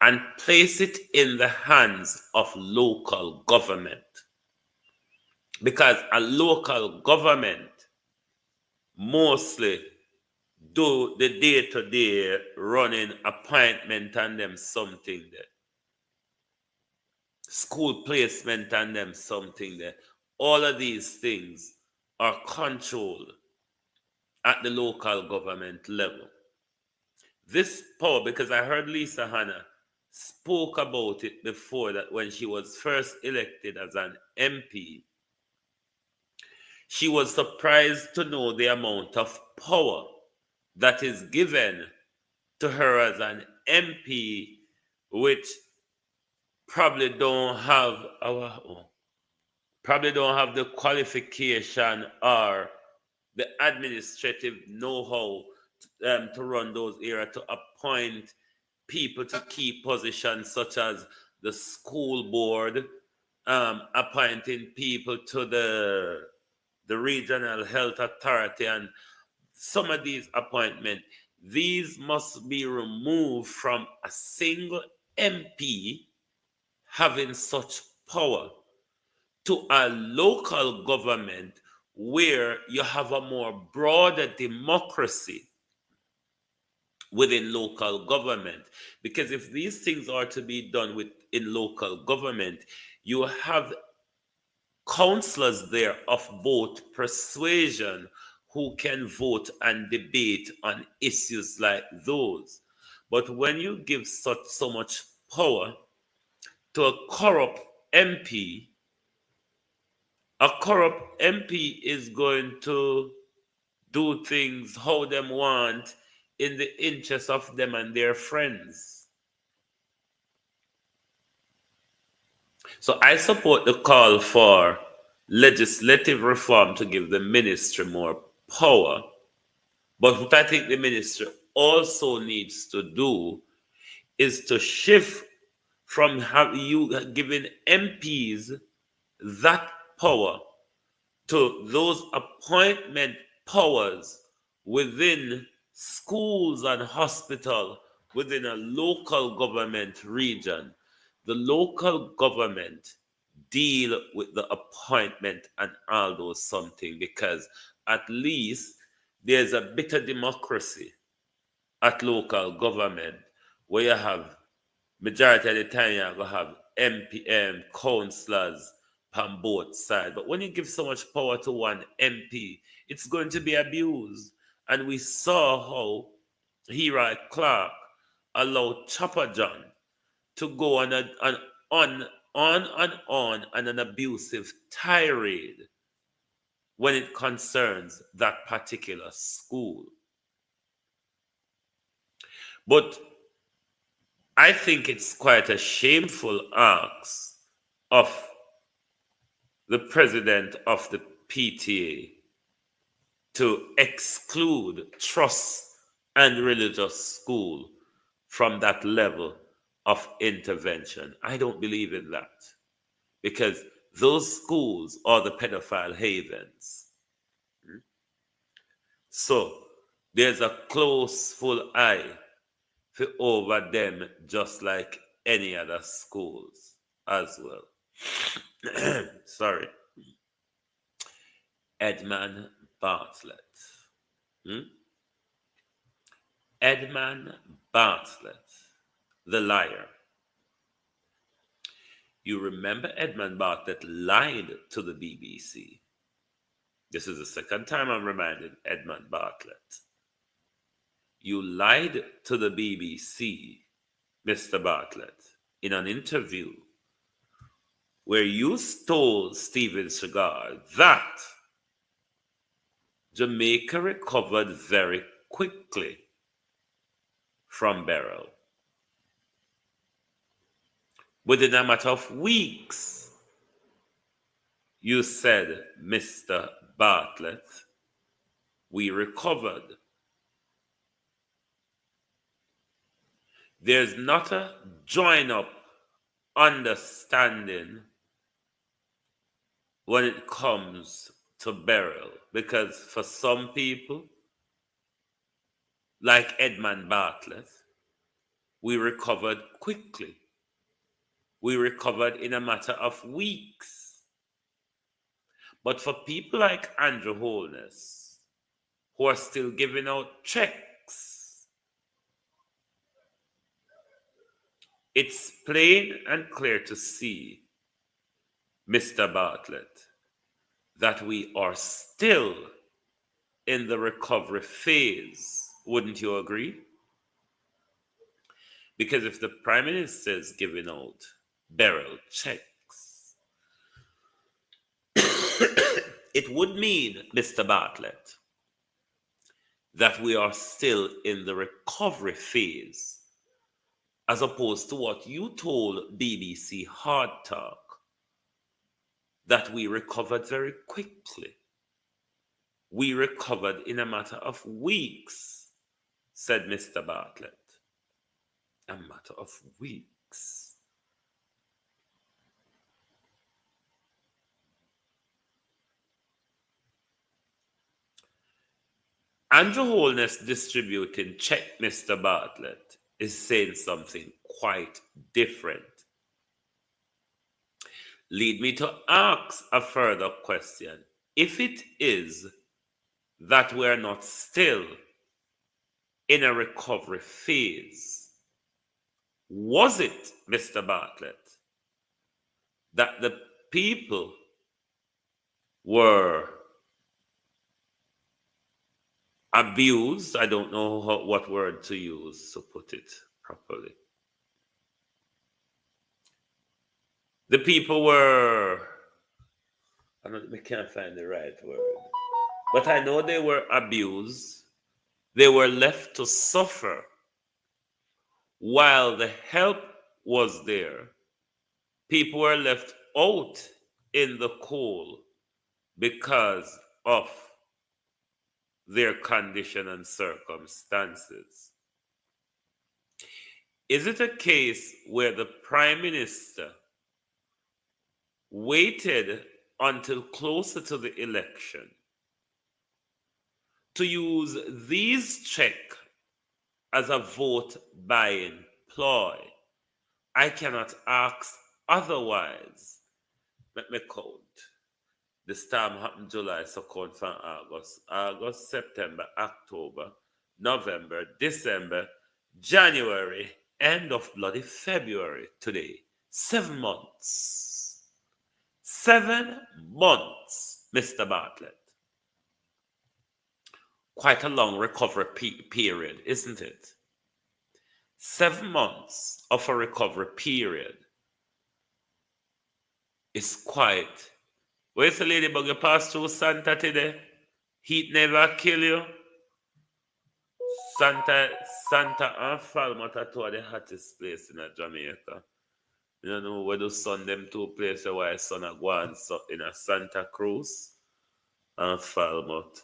and place it in the hands of local government. Because a local government mostly do the day-to-day running appointment and them something there. School placement and them something there. All of these things are controlled at the local government level. This power, because I heard Lisa Hanna spoke about it before, that when she was first elected as an MP, she was surprised to know the amount of power that is given to her as an MP, which probably don't have the qualification or the administrative know-how to run those areas, to appoint people to key positions such as the school board, appointing people to the regional health authority, and some of these appointments. These must be removed from a single MP having such power to a local government where you have a more broader democracy within local government. Because if these things are to be done in local government, you have councillors there of both persuasion who can vote and debate on issues like those. But when you give so much power to a corrupt MP is going to do things how them want in the interest of them and their friends. So I support the call for legislative reform to give the ministry more power. But what I think the ministry also needs to do is to shift from giving MPs that power to those appointment powers within schools and hospitals within a local government region. The local government deal with the appointment and all those something, because at least there's a bit of democracy at local government where you have majority of the time you're going to have MPM, councillors on both sides. But when you give so much power to one MP, it's going to be abused. And we saw how Hero Clark allowed Chopper John to go on an abusive tirade when it concerns that particular school. But I think it's quite a shameful act of the president of the PTA to exclude trust and religious school from that level of intervention. I don't believe in that, because those schools are the pedophile havens. So there's a close, full eye over them, just like any other schools as well. Sorry. Edmund Bartlett. Edmund Bartlett, the liar. You remember Edmund Bartlett lied to the BBC. This is the second time I'm reminded Edmund Bartlett. You lied to the BBC, Mr. Bartlett, in an interview where you told Steven Seagal that Jamaica recovered very quickly from Beryl. Within a matter of weeks, you said, Mr. Bartlett, we recovered. There's not a join up understanding when it comes to Beryl, because for some people, like Edmund Bartlett, we recovered quickly. We recovered in a matter of weeks. But for people like Andrew Holness, who are still giving out checks, it's plain and clear to see, Mr. Bartlett, that we are still in the recovery phase. Wouldn't you agree? Because if the Prime Minister is giving out Beryl checks, it would mean, Mr. Bartlett, that we are still in the recovery phase, as opposed to what you told BBC Hard Talk, that we recovered very quickly. We recovered in a matter of weeks, said Mr. Bartlett. A matter of weeks. Andrew Holness distributing check, Mr. Bartlett, is saying something quite different. Lead me to ask a further question. If it is that we're not still in a recovery phase, was it, Mr. Bartlett, that the people were abused? I don't know what word to use to put it properly. The people were, I can't find the right word, but I know they were abused. They were left to suffer while the help was there. People were left out in the cold because of their condition and circumstances. Is it a case where the Prime Minister waited until closer to the election to use these checks as a vote buying ploy? I cannot ask otherwise. Let me count. The storm happened July, so count from August, September, October, November, December, January, end of bloody February today. 7 months. 7 months, Mr. Bartlett. Quite a long recovery period, isn't it? 7 months of a recovery period is quite. Where's the ladybug you pass through Santa today? Heat never kill you. Santa and Falmouth are two of the hottest place in Jamaica. You don't know where the sun them two places where sun are going in a Santa Cruz and Falmouth.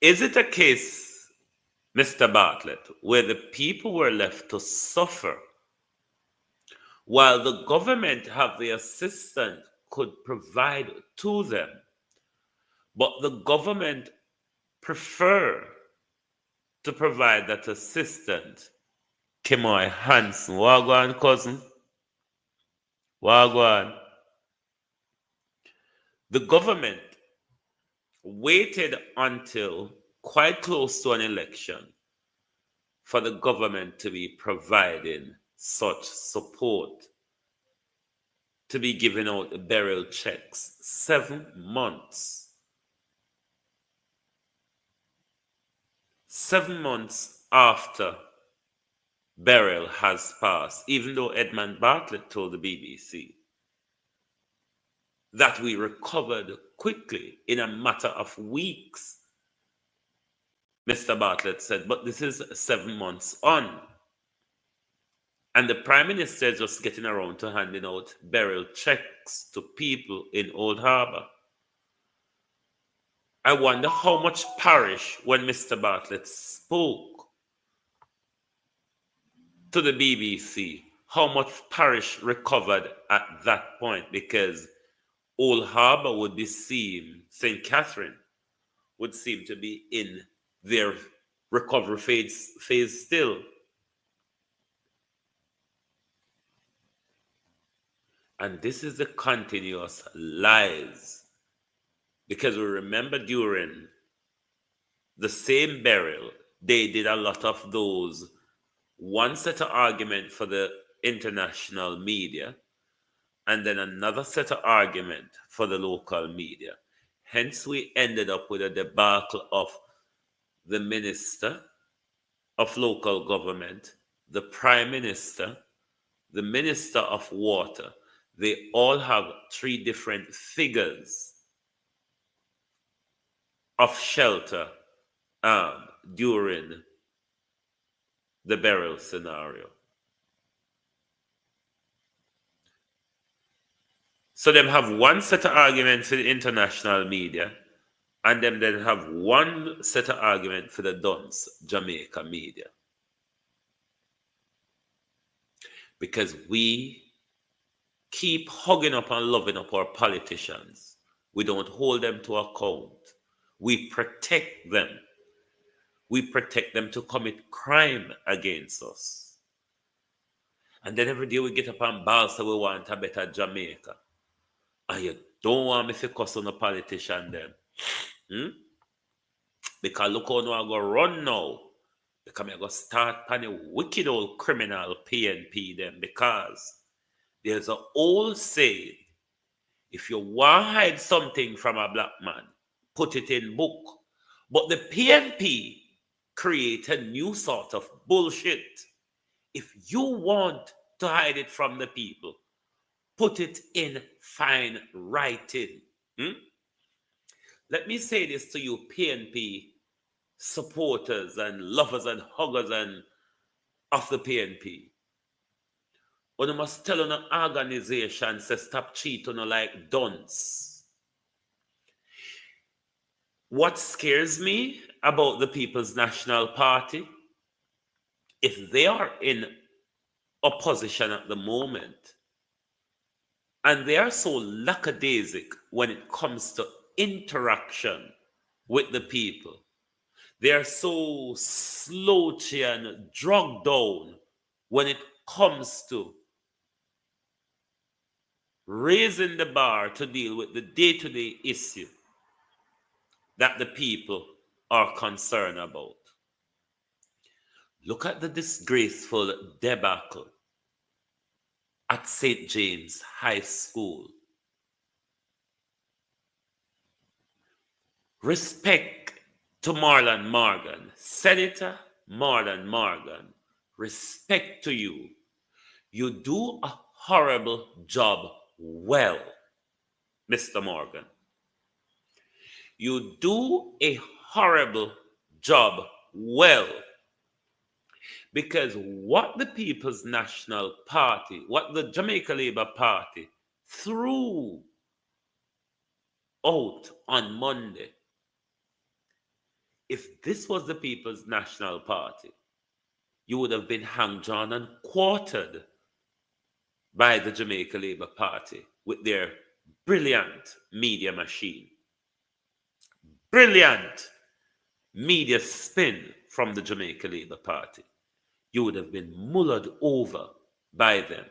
Is it a case, Mr. Bartlett, where the people were left to suffer while the government have the assistance could provide to them, but the government prefer to provide that assistance? Kemoy Hansen, Wagwan cousin, Wagwan. The government waited until quite close to an election for the government to be providing such support, to be giving out the burial checks. 7 months. 7 months after Beryl has passed, even though Edmund Bartlett told the BBC that we recovered quickly in a matter of weeks. Mr. Bartlett said, but this is 7 months on. And the Prime Minister is just getting around to handing out burial checks to people in Old Harbour. I wonder how much parish, when Mr. Bartlett spoke to the BBC, how much parish recovered at that point, because Old Harbour would be seen, St. Catherine would seem to be in their recovery phase still. And this is the continuous lies. Because we remember during the same burial, they did a lot of those one set of argument for the international media, and then another set of argument for the local media. Hence, we ended up with a debacle of the Minister of Local Government, the Prime Minister, the Minister of Water. They all have 3 different figures of shelter during the burial scenario. So them have one set of arguments for the international media, and them then have one set of argument for the Duns Jamaica media. Because we keep hugging up and loving up our politicians. We don't hold them to account. We protect them. We protect them to commit crime against us. And then every day we get up and bawl, so we want a better Jamaica. And you don't want me to cuss on a politician then. Because look how I go run now. Because I go start pan a wicked old criminal PNP them. Because there's an old saying, if you want to hide something from a black man, put it in book. But the PNP create a new sort of bullshit. If you want to hide it from the people, put it in fine writing. Let me say this to you, PNP supporters and lovers and huggers and of the PNP. When you must tell an organization to stop cheating like dunce. What scares me about the People's National Party, if they are in opposition at the moment, and they are so lackadaisic when it comes to interaction with the people, they are so slouchy and drugged down when it comes to raising the bar to deal with the day-to-day issue that the people are concerned about. Look at the disgraceful debacle at St. James High School. Respect to Marlon Morgan, Senator Marlon Morgan, respect to you. You do a horrible job well, Mr. Morgan. You do a horrible job well. Because what the People's National Party, what the Jamaica Labour Party threw out on Monday, if this was the People's National Party, you would have been hung, drawn, and quartered by the Jamaica Labour Party with their brilliant media machine. Brilliant media spin from the Jamaica Labour Party. You would have been mullered over by them.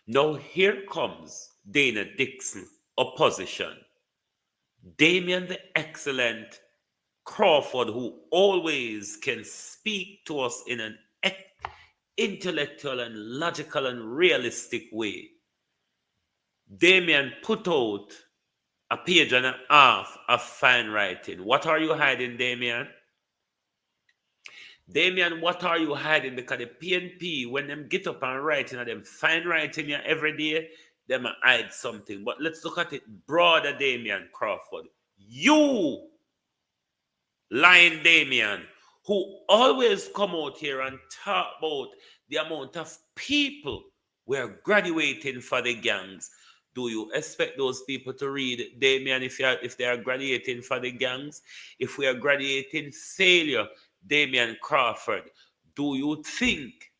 Now here comes Dana Dixon, opposition. Damien the excellent Crawford, who always can speak to us in an intellectual and logical and realistic way. Damien put out a page and a half of fine writing. What are you hiding, Damien? Damien, what are you hiding? Because the PNP, when them get up and writing and them fine writing here every day, them hide something. But let's look at it broader, Damien Crawford. You, lying Damien, who always come out here and talk about the amount of people who are graduating for the gangs. Do you expect those people to read, Damien, if they are graduating for the gangs? If we are graduating failure, Damien Crawford, do you think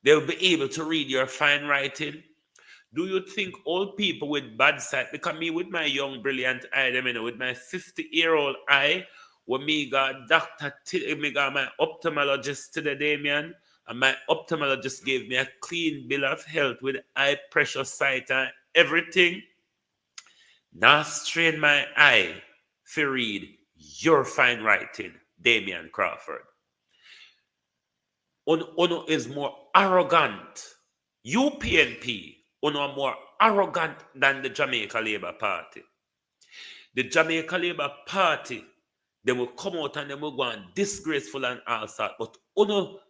they'll be able to read your fine writing? Do you think old people with bad sight, because me with my young brilliant eye, with my 50-year-old eye, when me got me got my ophthalmologist today, Damien, and my ophthalmologist gave me a clean bill of health with high pressure sight and everything. Now strain my eye to read your fine writing, Damien Crawford. Uno is more arrogant. You PNP, Uno are more arrogant than the Jamaica Labour Party. The Jamaica Labour Party, they will come out and they will go on disgraceful and all that. But Uno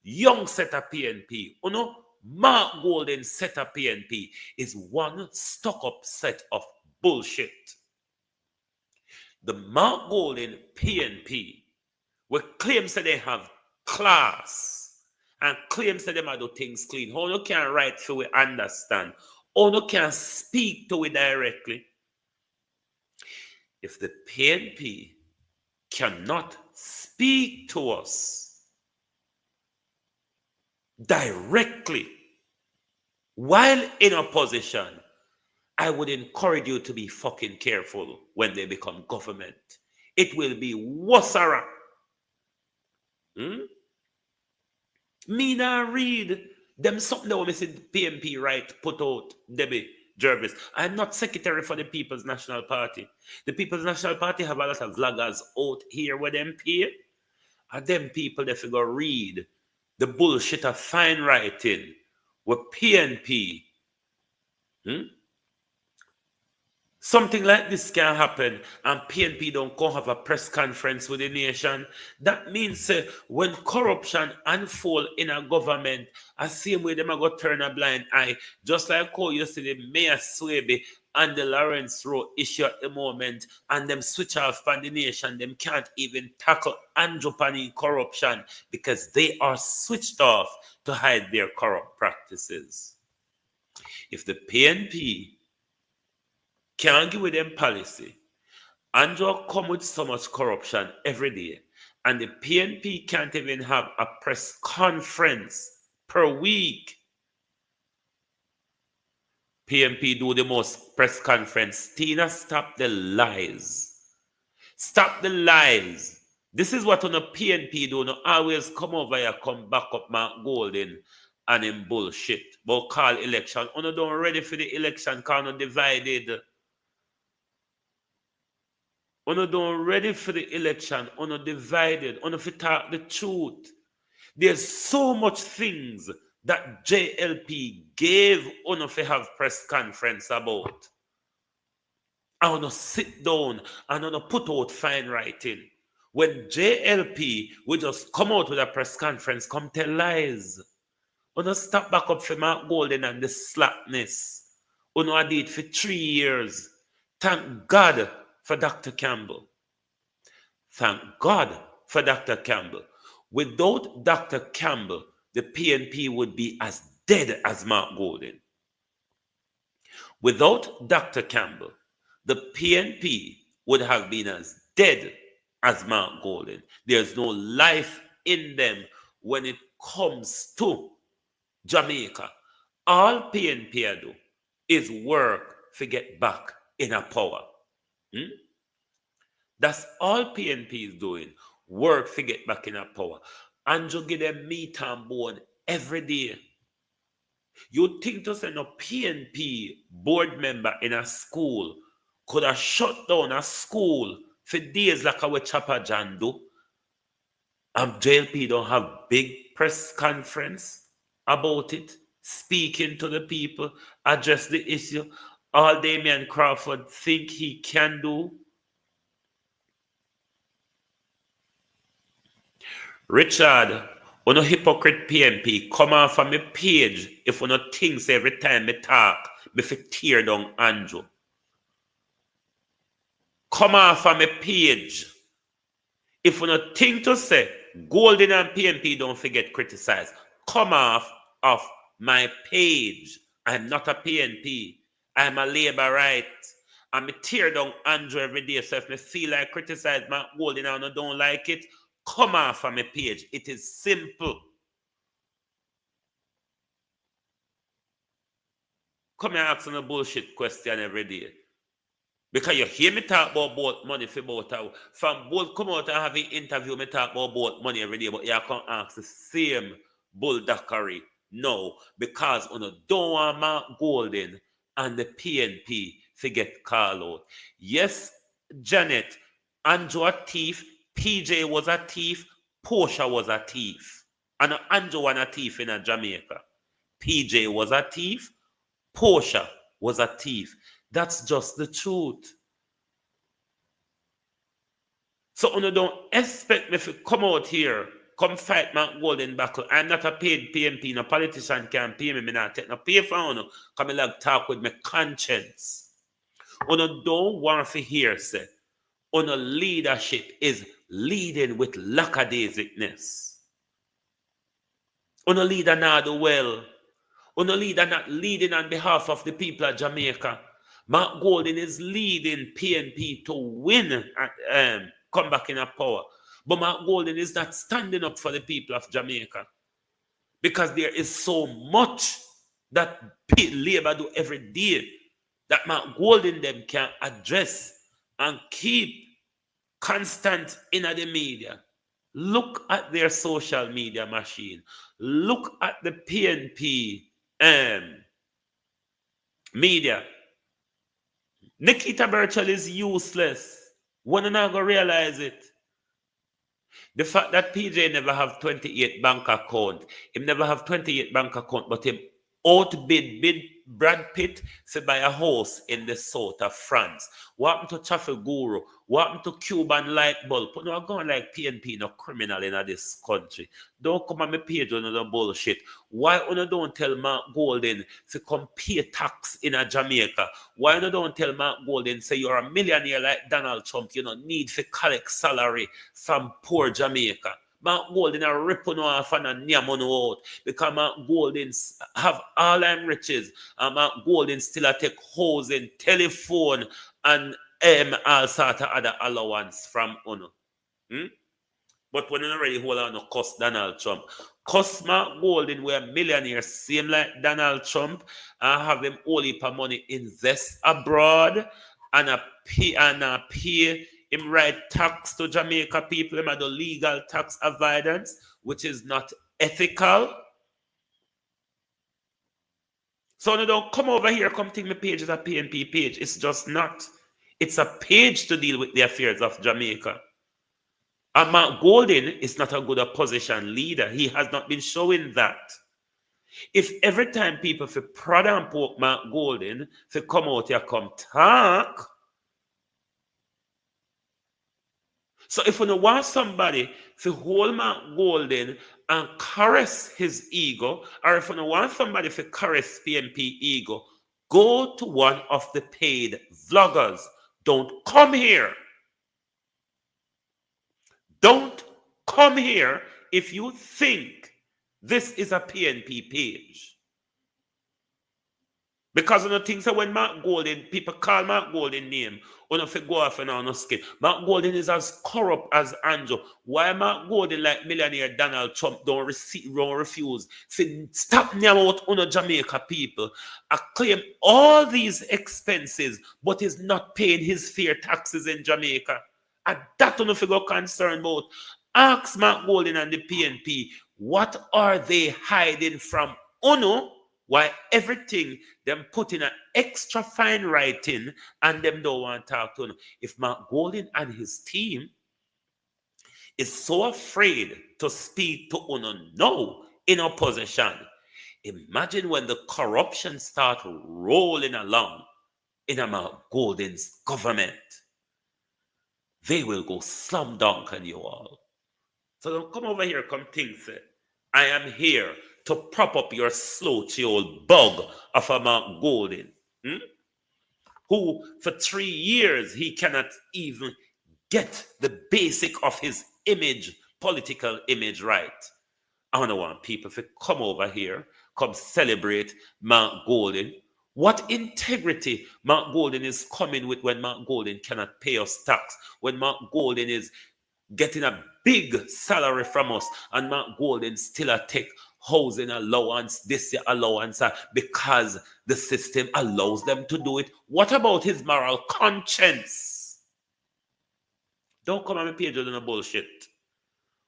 young set of PNP, Uno Mark Golden set of PNP is one stuck up set of bullshit. The Mark Golden PNP will claim that they have class and claims that them do things clean. How you can write so we understand? How you can speak to it directly? If the PNP cannot speak to us directly while in opposition, I would encourage you to be fucking careful when they become government. It will be wasara. Me not read them something that we see PMP right put out Debbie Jervis. I'm not secretary for the People's National Party. The People's National Party have a lot of vloggers out here with them pay. And them people they figure read the bullshit of fine writing with PNP. Something like this can happen and PNP don't go have a press conference with the nation. That means when corruption unfold in a government, I see way them go turn a blind eye. Just like how you see the Mayor Swaby and the Lawrence Road issue at the moment and them switch off on the nation. Them can't even tackle Andrew Pani corruption because they are switched off to hide their corrupt practices. If the PNP can't give with them policy, Andrew come with so much corruption every day, and the PNP can't even have a press conference per week. PNP do the most press conference. Tina, stop the lies. Stop the lies. This is what on a PNP do. No always come over here, come back up Mark Golden and him bullshit. But call election. Uno don't ready for the election, cause no divided. Uno don't ready for the election. Uno divided. Uno fi talk the truth. There's so much things that JLP gave Uno fi have press conference about. I wanna sit down and Uno put out fine writing. When JLP will just come out with a press conference, come tell lies. Uno stop back up for Mark Golden and the slackness. Uno did it for 3 years. Thank God for Dr. Campbell. Thank God for Dr. Campbell. Without Dr. Campbell, the PNP would be as dead as Mark Golden. Without Dr. Campbell, the PNP would have been as dead as Mark Golden. There's no life in them when it comes to Jamaica. All PNP do is work to get back in a power. That's all PNP is doing. Work to get back in a power. Andrew give them meat and bone every day. You think to send a PNP board member in a school could have shut down a school for days like our Chopper John do? And JLP don't have big press conference about it, speaking to the people, address the issue. All Damien Crawford think he can do. Richard, on a hypocrite PNP, come off from my page if one thinks every time me talk, me fi tear down Andrew. Come off from my page. If one think to say, Golden and PNP don't forget criticize. Come off of my page. I'm not a PNP. I'm a labor right. And me tear down Andrew every day. So if me feel like criticize my Golden and I don't like it, come off from my page. It is simple. Come and ask a bullshit question every day. Because you hear me talk about money for about hour. From both come out and have an interview, me talk about money every day, but you can't ask the same bulldockery. No, because on a don't want Mark Golden and the PNP to get called out. Yes, Janet, Andrew a thief, PJ was a thief, Portia was a thief. And Andrew was a thief in Jamaica. PJ was a thief, Portia was a thief. That's just the truth. So you don't expect me to come out here, come fight my golden battle. I'm not a paid PMP, no politician can pay me, not take no pay for you, come like talk with my conscience. You don't want to hear say, leadership is leading with lackadaisicness. Leader not do well. Leader not leading on behalf of the people of Jamaica. Mark Golden is leading PNP to win and come back in a power. But Mark Golden is not standing up for the people of Jamaica. Because there is so much that Labour do every day that Mark Golden them can address and keep constant in the media. Look at their social media machine. Look at the PNP media. Nikita Birchall is useless. One not gonna realize it. The fact that PJ never have 28 bank account, him never have 28 bank account, but him outbid Brad Pitt to buy a house in the south of France. What happened to Traffic Guru? What happened to Cuban light bulb? But no, going like PNP, no criminal in this country. Don't come on my page on the bullshit. Why you don't tell Mark Golden to come pay tax in Jamaica? Why you don't tell Mark Golden say you're a millionaire like Donald Trump, you don't need to collect salary from poor Jamaica? Mark Golden are ripping off and a niamon out because Mark Golden have all them riches and Mark Golden still a take housing, telephone and all sort of other allowance from Uno. But when you already hold on to cost Donald Trump, cost Mark Golden were a millionaire, same like Donald Trump, and have them all heap of money invest abroad and pay him write tax to Jamaica people, him do legal tax avoidance, which is not ethical. So you don't come over here, come take my page as a PNP page. It's just not. It's a page to deal with the affairs of Jamaica. And Mark Golden is not a good opposition leader. He has not been showing that. If every time people for proud and poke Mark Golden to come out here, come talk. So if you want somebody to hold Mark Golden and caress his ego, or if you want somebody to caress PNP ego, go to one of the paid vloggers. Don't come here. Don't come here if you think this is a PNP page. Because of the things that when Mark Golden, people call Mark Golden name, or if you go off and on no skin. Mark Golden is as corrupt as Andrew. Why Mark Golden, like millionaire Donald Trump, don't refuse? Say, stop me out on Jamaica people. I claim all these expenses, but is not paying his fair taxes in Jamaica. And that don't figure concerned about. Ask Mark Golden and the PNP, what are they hiding from UNO? Why everything them put in an extra fine writing and them don't want to talk to UNO. If Mark Golden and his team is so afraid to speak to UNO now in opposition, imagine when the corruption start rolling along in a Mark Golden's government. They will go slam dunk on you all. So don't come over here, come think, say, I am here to prop up your slouchy old bug of a Mark Golden, who for 3 years he cannot even get the basic of his image, political image right. I don't want people to come over here, come celebrate Mark Golden. What integrity Mark Golden is coming with when Mark Golden cannot pay us tax, when Mark Golden is getting a big salary from us, and Mark Golden still a take housing allowance, this year allowance, because the system allows them to do it. What about his moral conscience? Don't come on my page with no bullshit.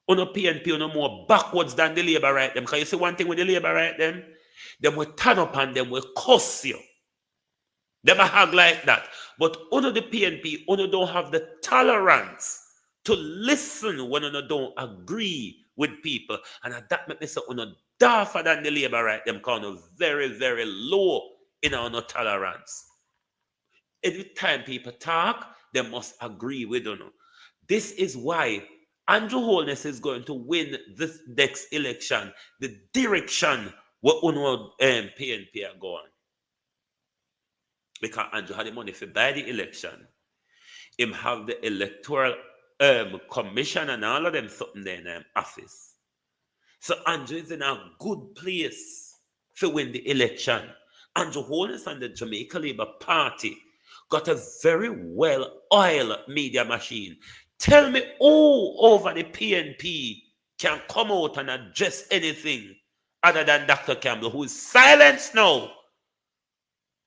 Uno PNP, uno more backwards than the labor right them. Because you see one thing with the labor right them will turn up and them will cuss you. Them a hug like that. But uno the PNP, uno don't have the tolerance to listen when uno don't agree with people. And that make me say uno darker than the labor right them, kind of very, very low in our tolerance. Every time people talk, they must agree with uno. This is why Andrew Holness is going to win this next election, the direction where UNO PNP are going. Because Andrew had the money to buy the election. Him have the electoral commission and all of them something there in office. So Andrew is in a good place to win the election. Andrew Holness and the Jamaica Labour Party got a very well-oiled media machine. Tell me who over the PNP can come out and address anything other than Dr. Campbell, who is silenced now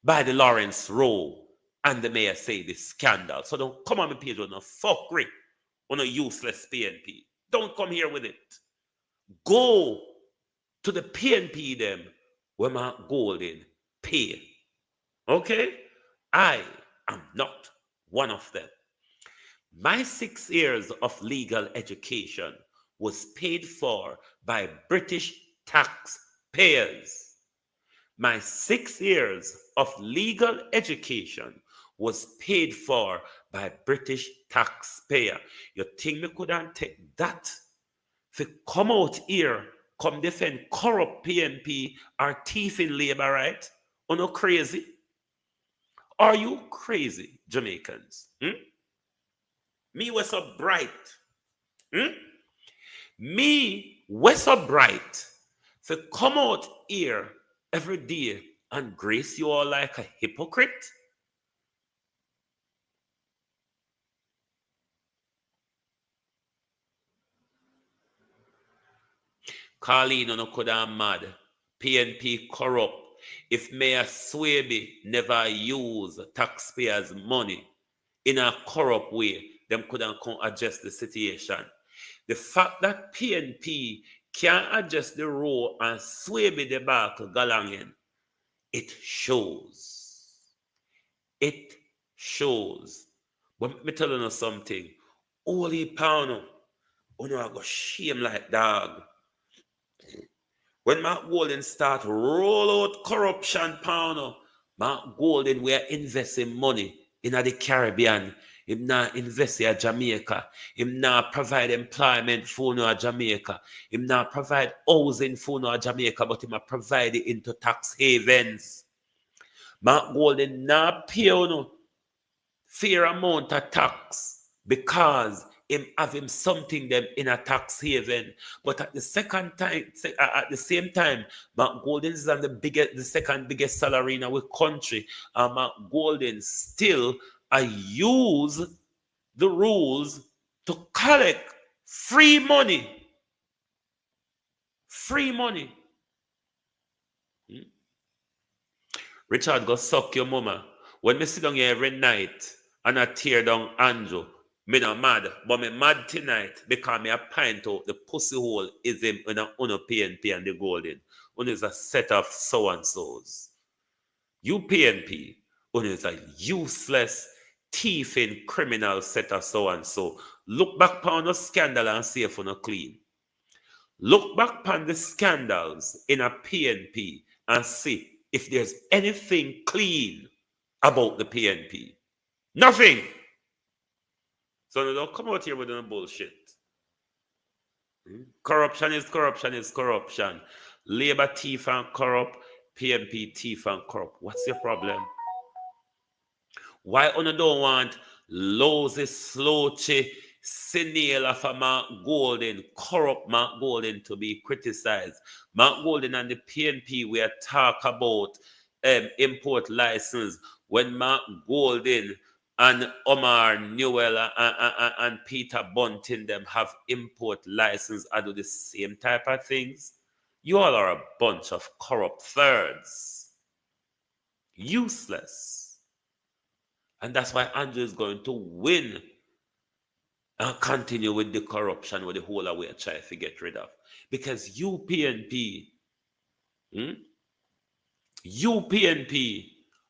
by the Lawrence Rowe and the mayor say this scandal. So don't come on my page with no fuckery on a useless PNP. Don't come here with it. Go to the PNP them where Mark Golden pay. Okay? I am not one of them. My 6 years of legal education was paid for by British taxpayers. My 6 years of legal education was paid for by British taxpayer. You think me couldn't take that? To come out here, come defend corrupt PNP or thief in labor, right? Are you crazy? Are you crazy, Jamaicans? Me was so bright. Me was so bright to come out here every day and grace you all like a hypocrite. Colleen no could have mad. PNP corrupt. If Mayor Swaby never use taxpayers' money in a corrupt way, them couldn't come adjust the situation. The fact that PNP can't adjust the role and Swaby the back galangin, it shows. It shows. But me telling you something. Holy pound, I go shame like dog. When Mark Golden start roll out corruption pound, Mark Golden we are investing money in the Caribbean. Him not invest in Jamaica. Him not provide employment for no Jamaica. Him not provide housing for no Jamaica, but him provide it into tax havens. Mark Golden not pay no fair amount of tax because him have him something them in a tax haven. But at the same time, Mark Golden is on the second biggest salary in our country. And Mark Golden still use the rules to collect free money. Free money. Richard, go suck your mama. When me sit down here every night and I tear down Andrew, me not mad, but me mad tonight because me a pint out the pussy hole is him in a PNP and the Golden. One is a set of so-and-sos. You PNP, one is a useless, thieving, criminal set of so-and-so. Look back upon the scandal and see if you're not clean. Look back upon the scandals in a PNP and see if there's anything clean about the PNP. Nothing. So don't come out here with no bullshit. Corruption is corruption is corruption. Labour thief and corrupt, PNP thief and corrupt. What's your problem? Why you don't want lousy, slouchy, senile of a Mark Golden, corrupt Mark Golden to be criticized? Mark Golden and the PNP we are talk about import license when Mark Golden and Omar Newell and Peter Bunting them have import license and do the same type of things. You all are a bunch of corrupt thirds. Useless. And that's why Andrew is going to win and continue with the corruption with the whole away try to get rid of. Because you PNP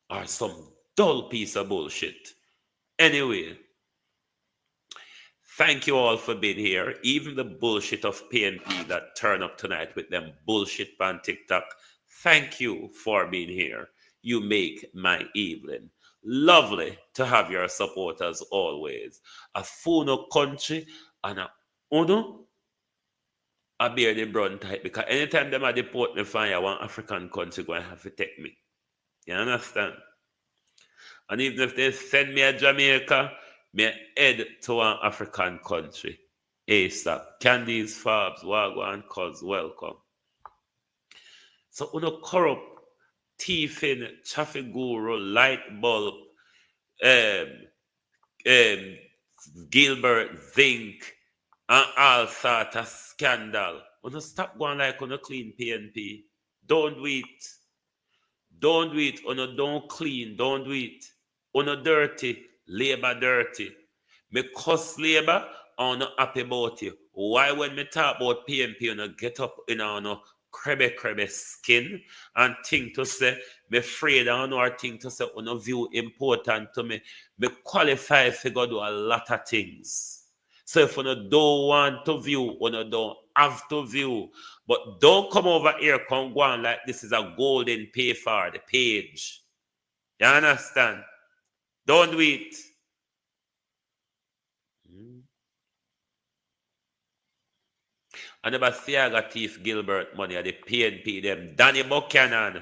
are some dull piece of bullshit. Anyway, thank you all for being here. Even the bullshit of PNP that turn up tonight with them bullshit on TikTok. Thank you for being here. You make my evening. Lovely to have your support as always. A Funo country and a Uno I bear the brunt type because anytime them I deport me from one African country going to have to take me. You understand? And even if they send me a Jamaica, me head to an African country. ASAP. Candies, Fabs, Wagwan, cuz welcome. So uno corrupt, thieving, traffic guru, light bulb, Gilbert Zinc, and all sort of scandal. Uno stop going like uno clean PNP. Don't do it. Don't do it. Uno don't clean. Don't do it. Uno dirty. Labor dirty. Me cuss labor, I'm not happy about you. Why when me talk about PNP, you get up in a crebe skin and think to say, me afraid I know or think to say, view important to me. Me qualify to go do a lot of things. So if you don't want to view, you don't have to view. But don't come over here, come go on like this is a golden pay for the page. You understand? Don't do it. And about Thiaga Thief Gilbert money at the PNP them. Danny Buchanan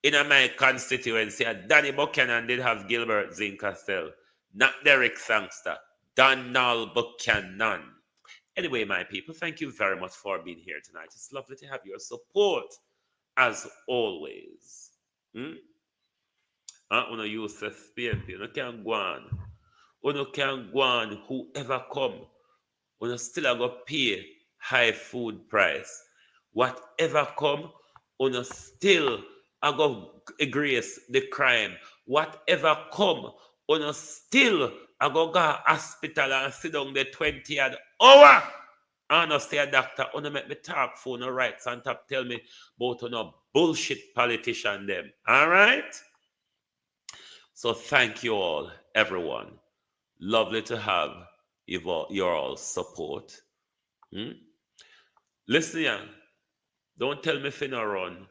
in my constituency. Danny Buchanan did have Gilbert Zincastel. Not Derek Sangster. Donald Buchanan. Anyway, my people, thank you very much for being here tonight. It's lovely to have your support as always. Uno use this PNP. Uno can go on. Uno can go on. Whoever come. Uno still a go pay high food price. Whatever come, uno still a go grace the crime. Whatever come, uno still a go hospital and sit down the 20th hour. And I say a doctor, uno make me talk for no rights and top tell me about uno bullshit politician them. All right? So thank you all, everyone. Lovely to have your all support. Listen, yeah. Don't tell me if you no run.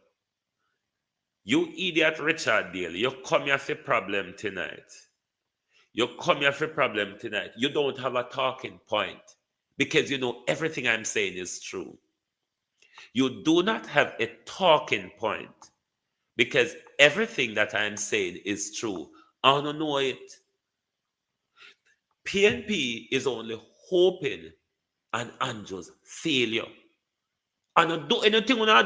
You idiot Richard Dale, you come here for problem tonight. You come here for problem tonight. You don't have a talking point because you know everything I'm saying is true. You do not have a talking point because everything that I'm saying is true. I don't know it. PNP is only hoping on Andrew's failure. And do anything do not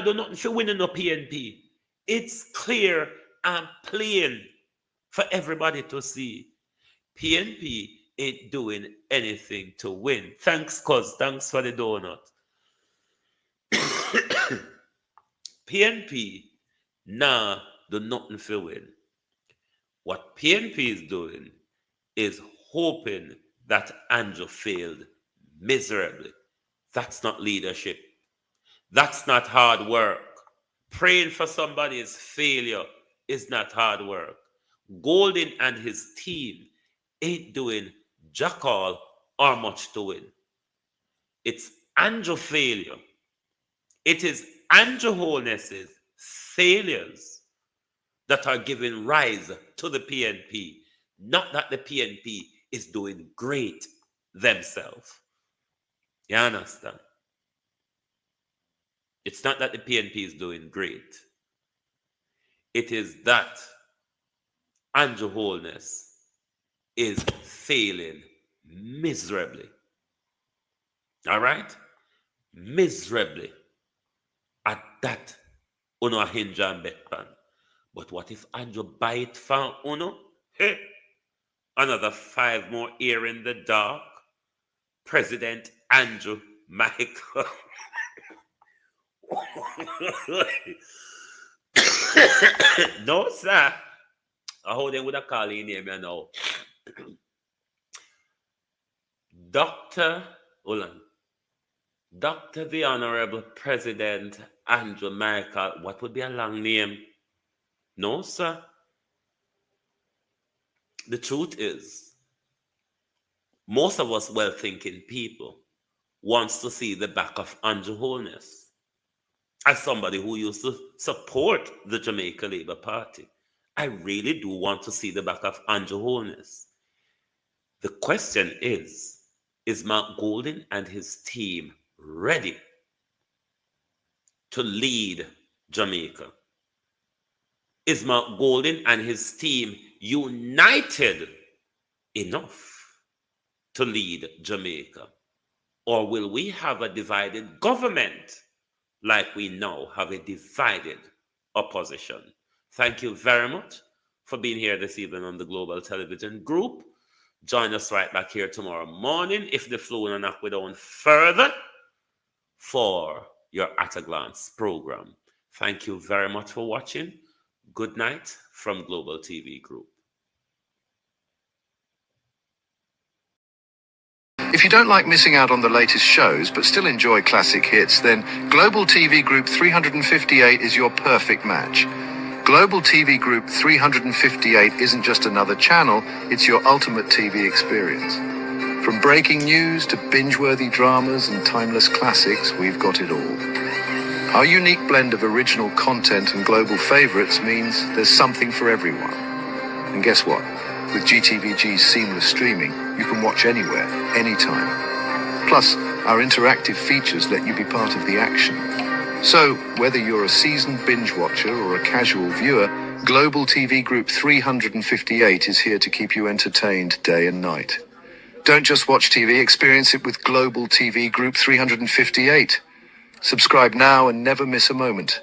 do nothing for winning no PNP. It's clear and plain for everybody to see. PNP ain't doing anything to win. Thanks, cuz. Thanks for the donut. PNP nah do nothing for win. What PNP is doing is hoping that Andrew failed miserably. That's not leadership. That's not hard work. Praying for somebody's failure is not hard work. Golden and his team ain't doing jack all or much to win. It's Andrew failure. It is Andrew Holness's failures that are giving rise to the PNP, not that the PNP is doing great themselves. You understand? It's not that the PNP is doing great. It is that Andrew Holness is failing miserably. All right? Miserably. At that, Uno a hinge and bet pan. But what if Andrew buy it from Uno? Hey, another 5 more year in the dark. President Andrew Michael. No, sir. I hold them with a call in name, you know. Dr. the Honorable President Andrew Michael. What would be a long name? No, sir. The truth is, most of us well-thinking people wants to see the back of Andrew Holness. As somebody who used to support the Jamaica Labour Party, I really do want to see the back of Andrew Holness. The question is Mark Golden and his team ready to lead Jamaica? Is Mark Golden and his team united enough to lead Jamaica? Or will we have a divided government like we now have a divided opposition? Thank you very much for being here this evening on the Global Television Group. Join us right back here tomorrow morning, if the flow will knock we down further, for your At a Glance program. Thank you very much for watching. Good night from Global TV Group. If you don't like missing out on the latest shows but still enjoy classic hits, then Global TV Group 358 is your perfect match. Global TV Group 358 isn't just another channel, it's your ultimate TV experience. From breaking news to binge-worthy dramas and timeless classics, we've got it all. Our unique blend of original content and global favorites means there's something for everyone. And guess what? With GTVG's seamless streaming, you can watch anywhere, anytime. Plus, our interactive features let you be part of the action. So, whether you're a seasoned binge watcher or a casual viewer, Global TV Group 358 is here to keep you entertained day and night. Don't just watch TV, experience it with Global TV Group 358. Subscribe now and never miss a moment.